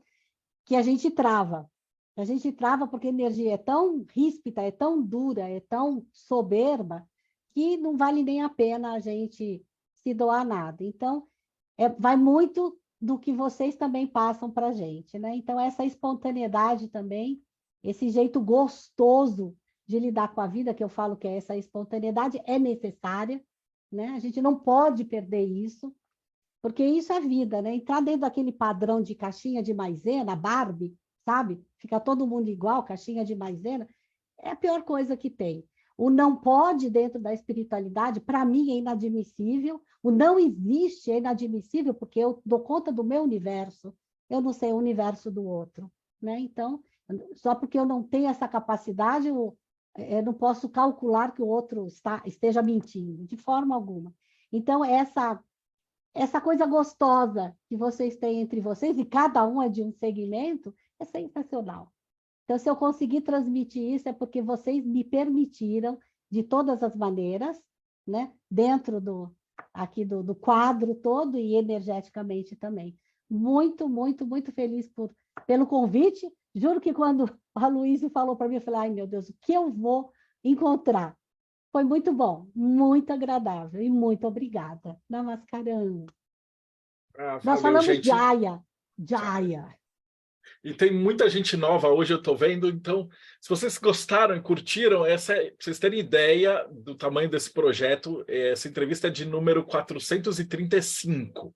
que a gente trava. A gente trava porque a energia é tão ríspida, é tão dura, é tão soberba, que não vale nem a pena a gente se doar nada. Então, vai muito do que vocês também passam para a gente, né? Então, essa espontaneidade também, esse jeito gostoso de lidar com a vida, que eu falo que essa espontaneidade é necessária, né? A gente não pode perder isso, porque isso é vida, né? Entrar dentro daquele padrão de caixinha de maisena, Barbie, sabe? Fica todo mundo igual, caixinha de maisena, é a pior coisa que tem. O não pode dentro da espiritualidade, para mim, é inadmissível. O não existe é inadmissível, porque eu dou conta do meu universo, eu não sei o universo do outro, né? Então, só porque eu não tenho essa capacidade, eu não posso calcular que o outro esteja mentindo, de forma alguma. Então, essa coisa gostosa que vocês têm entre vocês, e cada um é de um segmento, é sensacional. Então, se eu conseguir transmitir isso, é porque vocês me permitiram, de todas as maneiras, né? Dentro do quadro todo e energeticamente também. Muito, muito, muito feliz pelo convite. Juro que quando o Aloysio falou para mim, eu falei, ai, meu Deus, o que eu vou encontrar? Foi muito bom, muito agradável e muito obrigada. Namaskaram. Nós falamos gente... Jaya. E tem muita gente nova hoje, eu estou vendo. Então, se vocês gostaram e curtiram, para vocês terem ideia do tamanho desse projeto, essa entrevista é de número 435.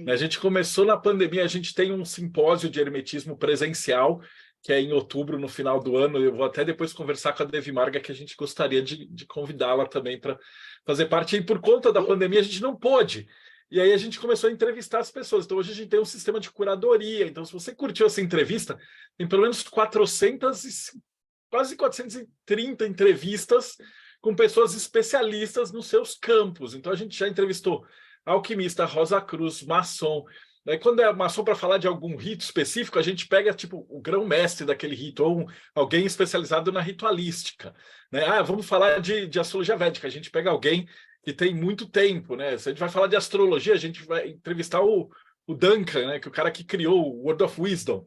A gente começou na pandemia, a gente tem um simpósio de hermetismo presencial, que é em outubro, no final do ano. Eu vou até depois conversar com a Devi Marga, que a gente gostaria de convidá-la também para fazer parte. E por conta da pandemia, a gente não pôde. E aí a gente começou a entrevistar as pessoas. Então, hoje a gente tem um sistema de curadoria. Então, se você curtiu essa entrevista, tem pelo menos quase 430 entrevistas com pessoas especialistas nos seus campos. Então, a gente já entrevistou alquimista, Rosa Cruz, maçom, Daí, quando é uma ação para falar de algum rito específico, a gente pega tipo o grão-mestre daquele rito, ou alguém especializado na ritualística. Né? Ah, vamos falar de astrologia védica, a gente pega alguém que tem muito tempo. Né? Se a gente vai falar de astrologia, a gente vai entrevistar o Duncan, né? Que é o cara que criou o Word of Wisdom.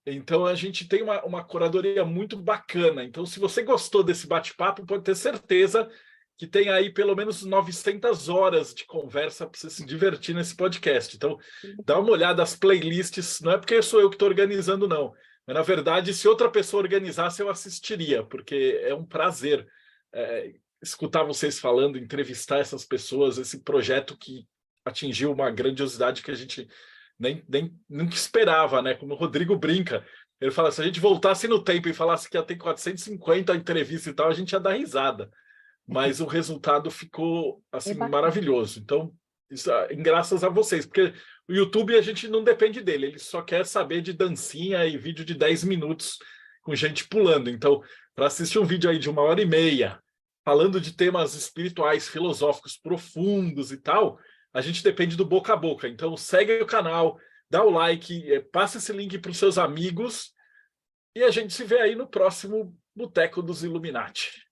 Então, a gente tem uma curadoria muito bacana. Então, se você gostou desse bate-papo, pode ter certeza que tem aí pelo menos 900 horas de conversa para você se divertir nesse podcast. Então, dá uma olhada nas playlists. Não é porque sou eu que estou organizando, não. Mas, na verdade, se outra pessoa organizasse, eu assistiria, porque é um prazer escutar vocês falando, entrevistar essas pessoas, esse projeto que atingiu uma grandiosidade que a gente nunca esperava, né? Como o Rodrigo brinca. Ele fala, se a gente voltasse no tempo e falasse que ia ter 450 entrevistas e tal, a gente ia dar risada. Mas o resultado ficou assim maravilhoso. Então, isso é graças a vocês, porque o YouTube a gente não depende dele, ele só quer saber de dancinha e vídeo de 10 minutos com gente pulando. Então, para assistir um vídeo aí de 1h30, falando de temas espirituais, filosóficos profundos e tal, a gente depende do boca a boca. Então, segue o canal, dá o like, passa esse link para os seus amigos e a gente se vê aí no próximo Boteco dos Illuminati.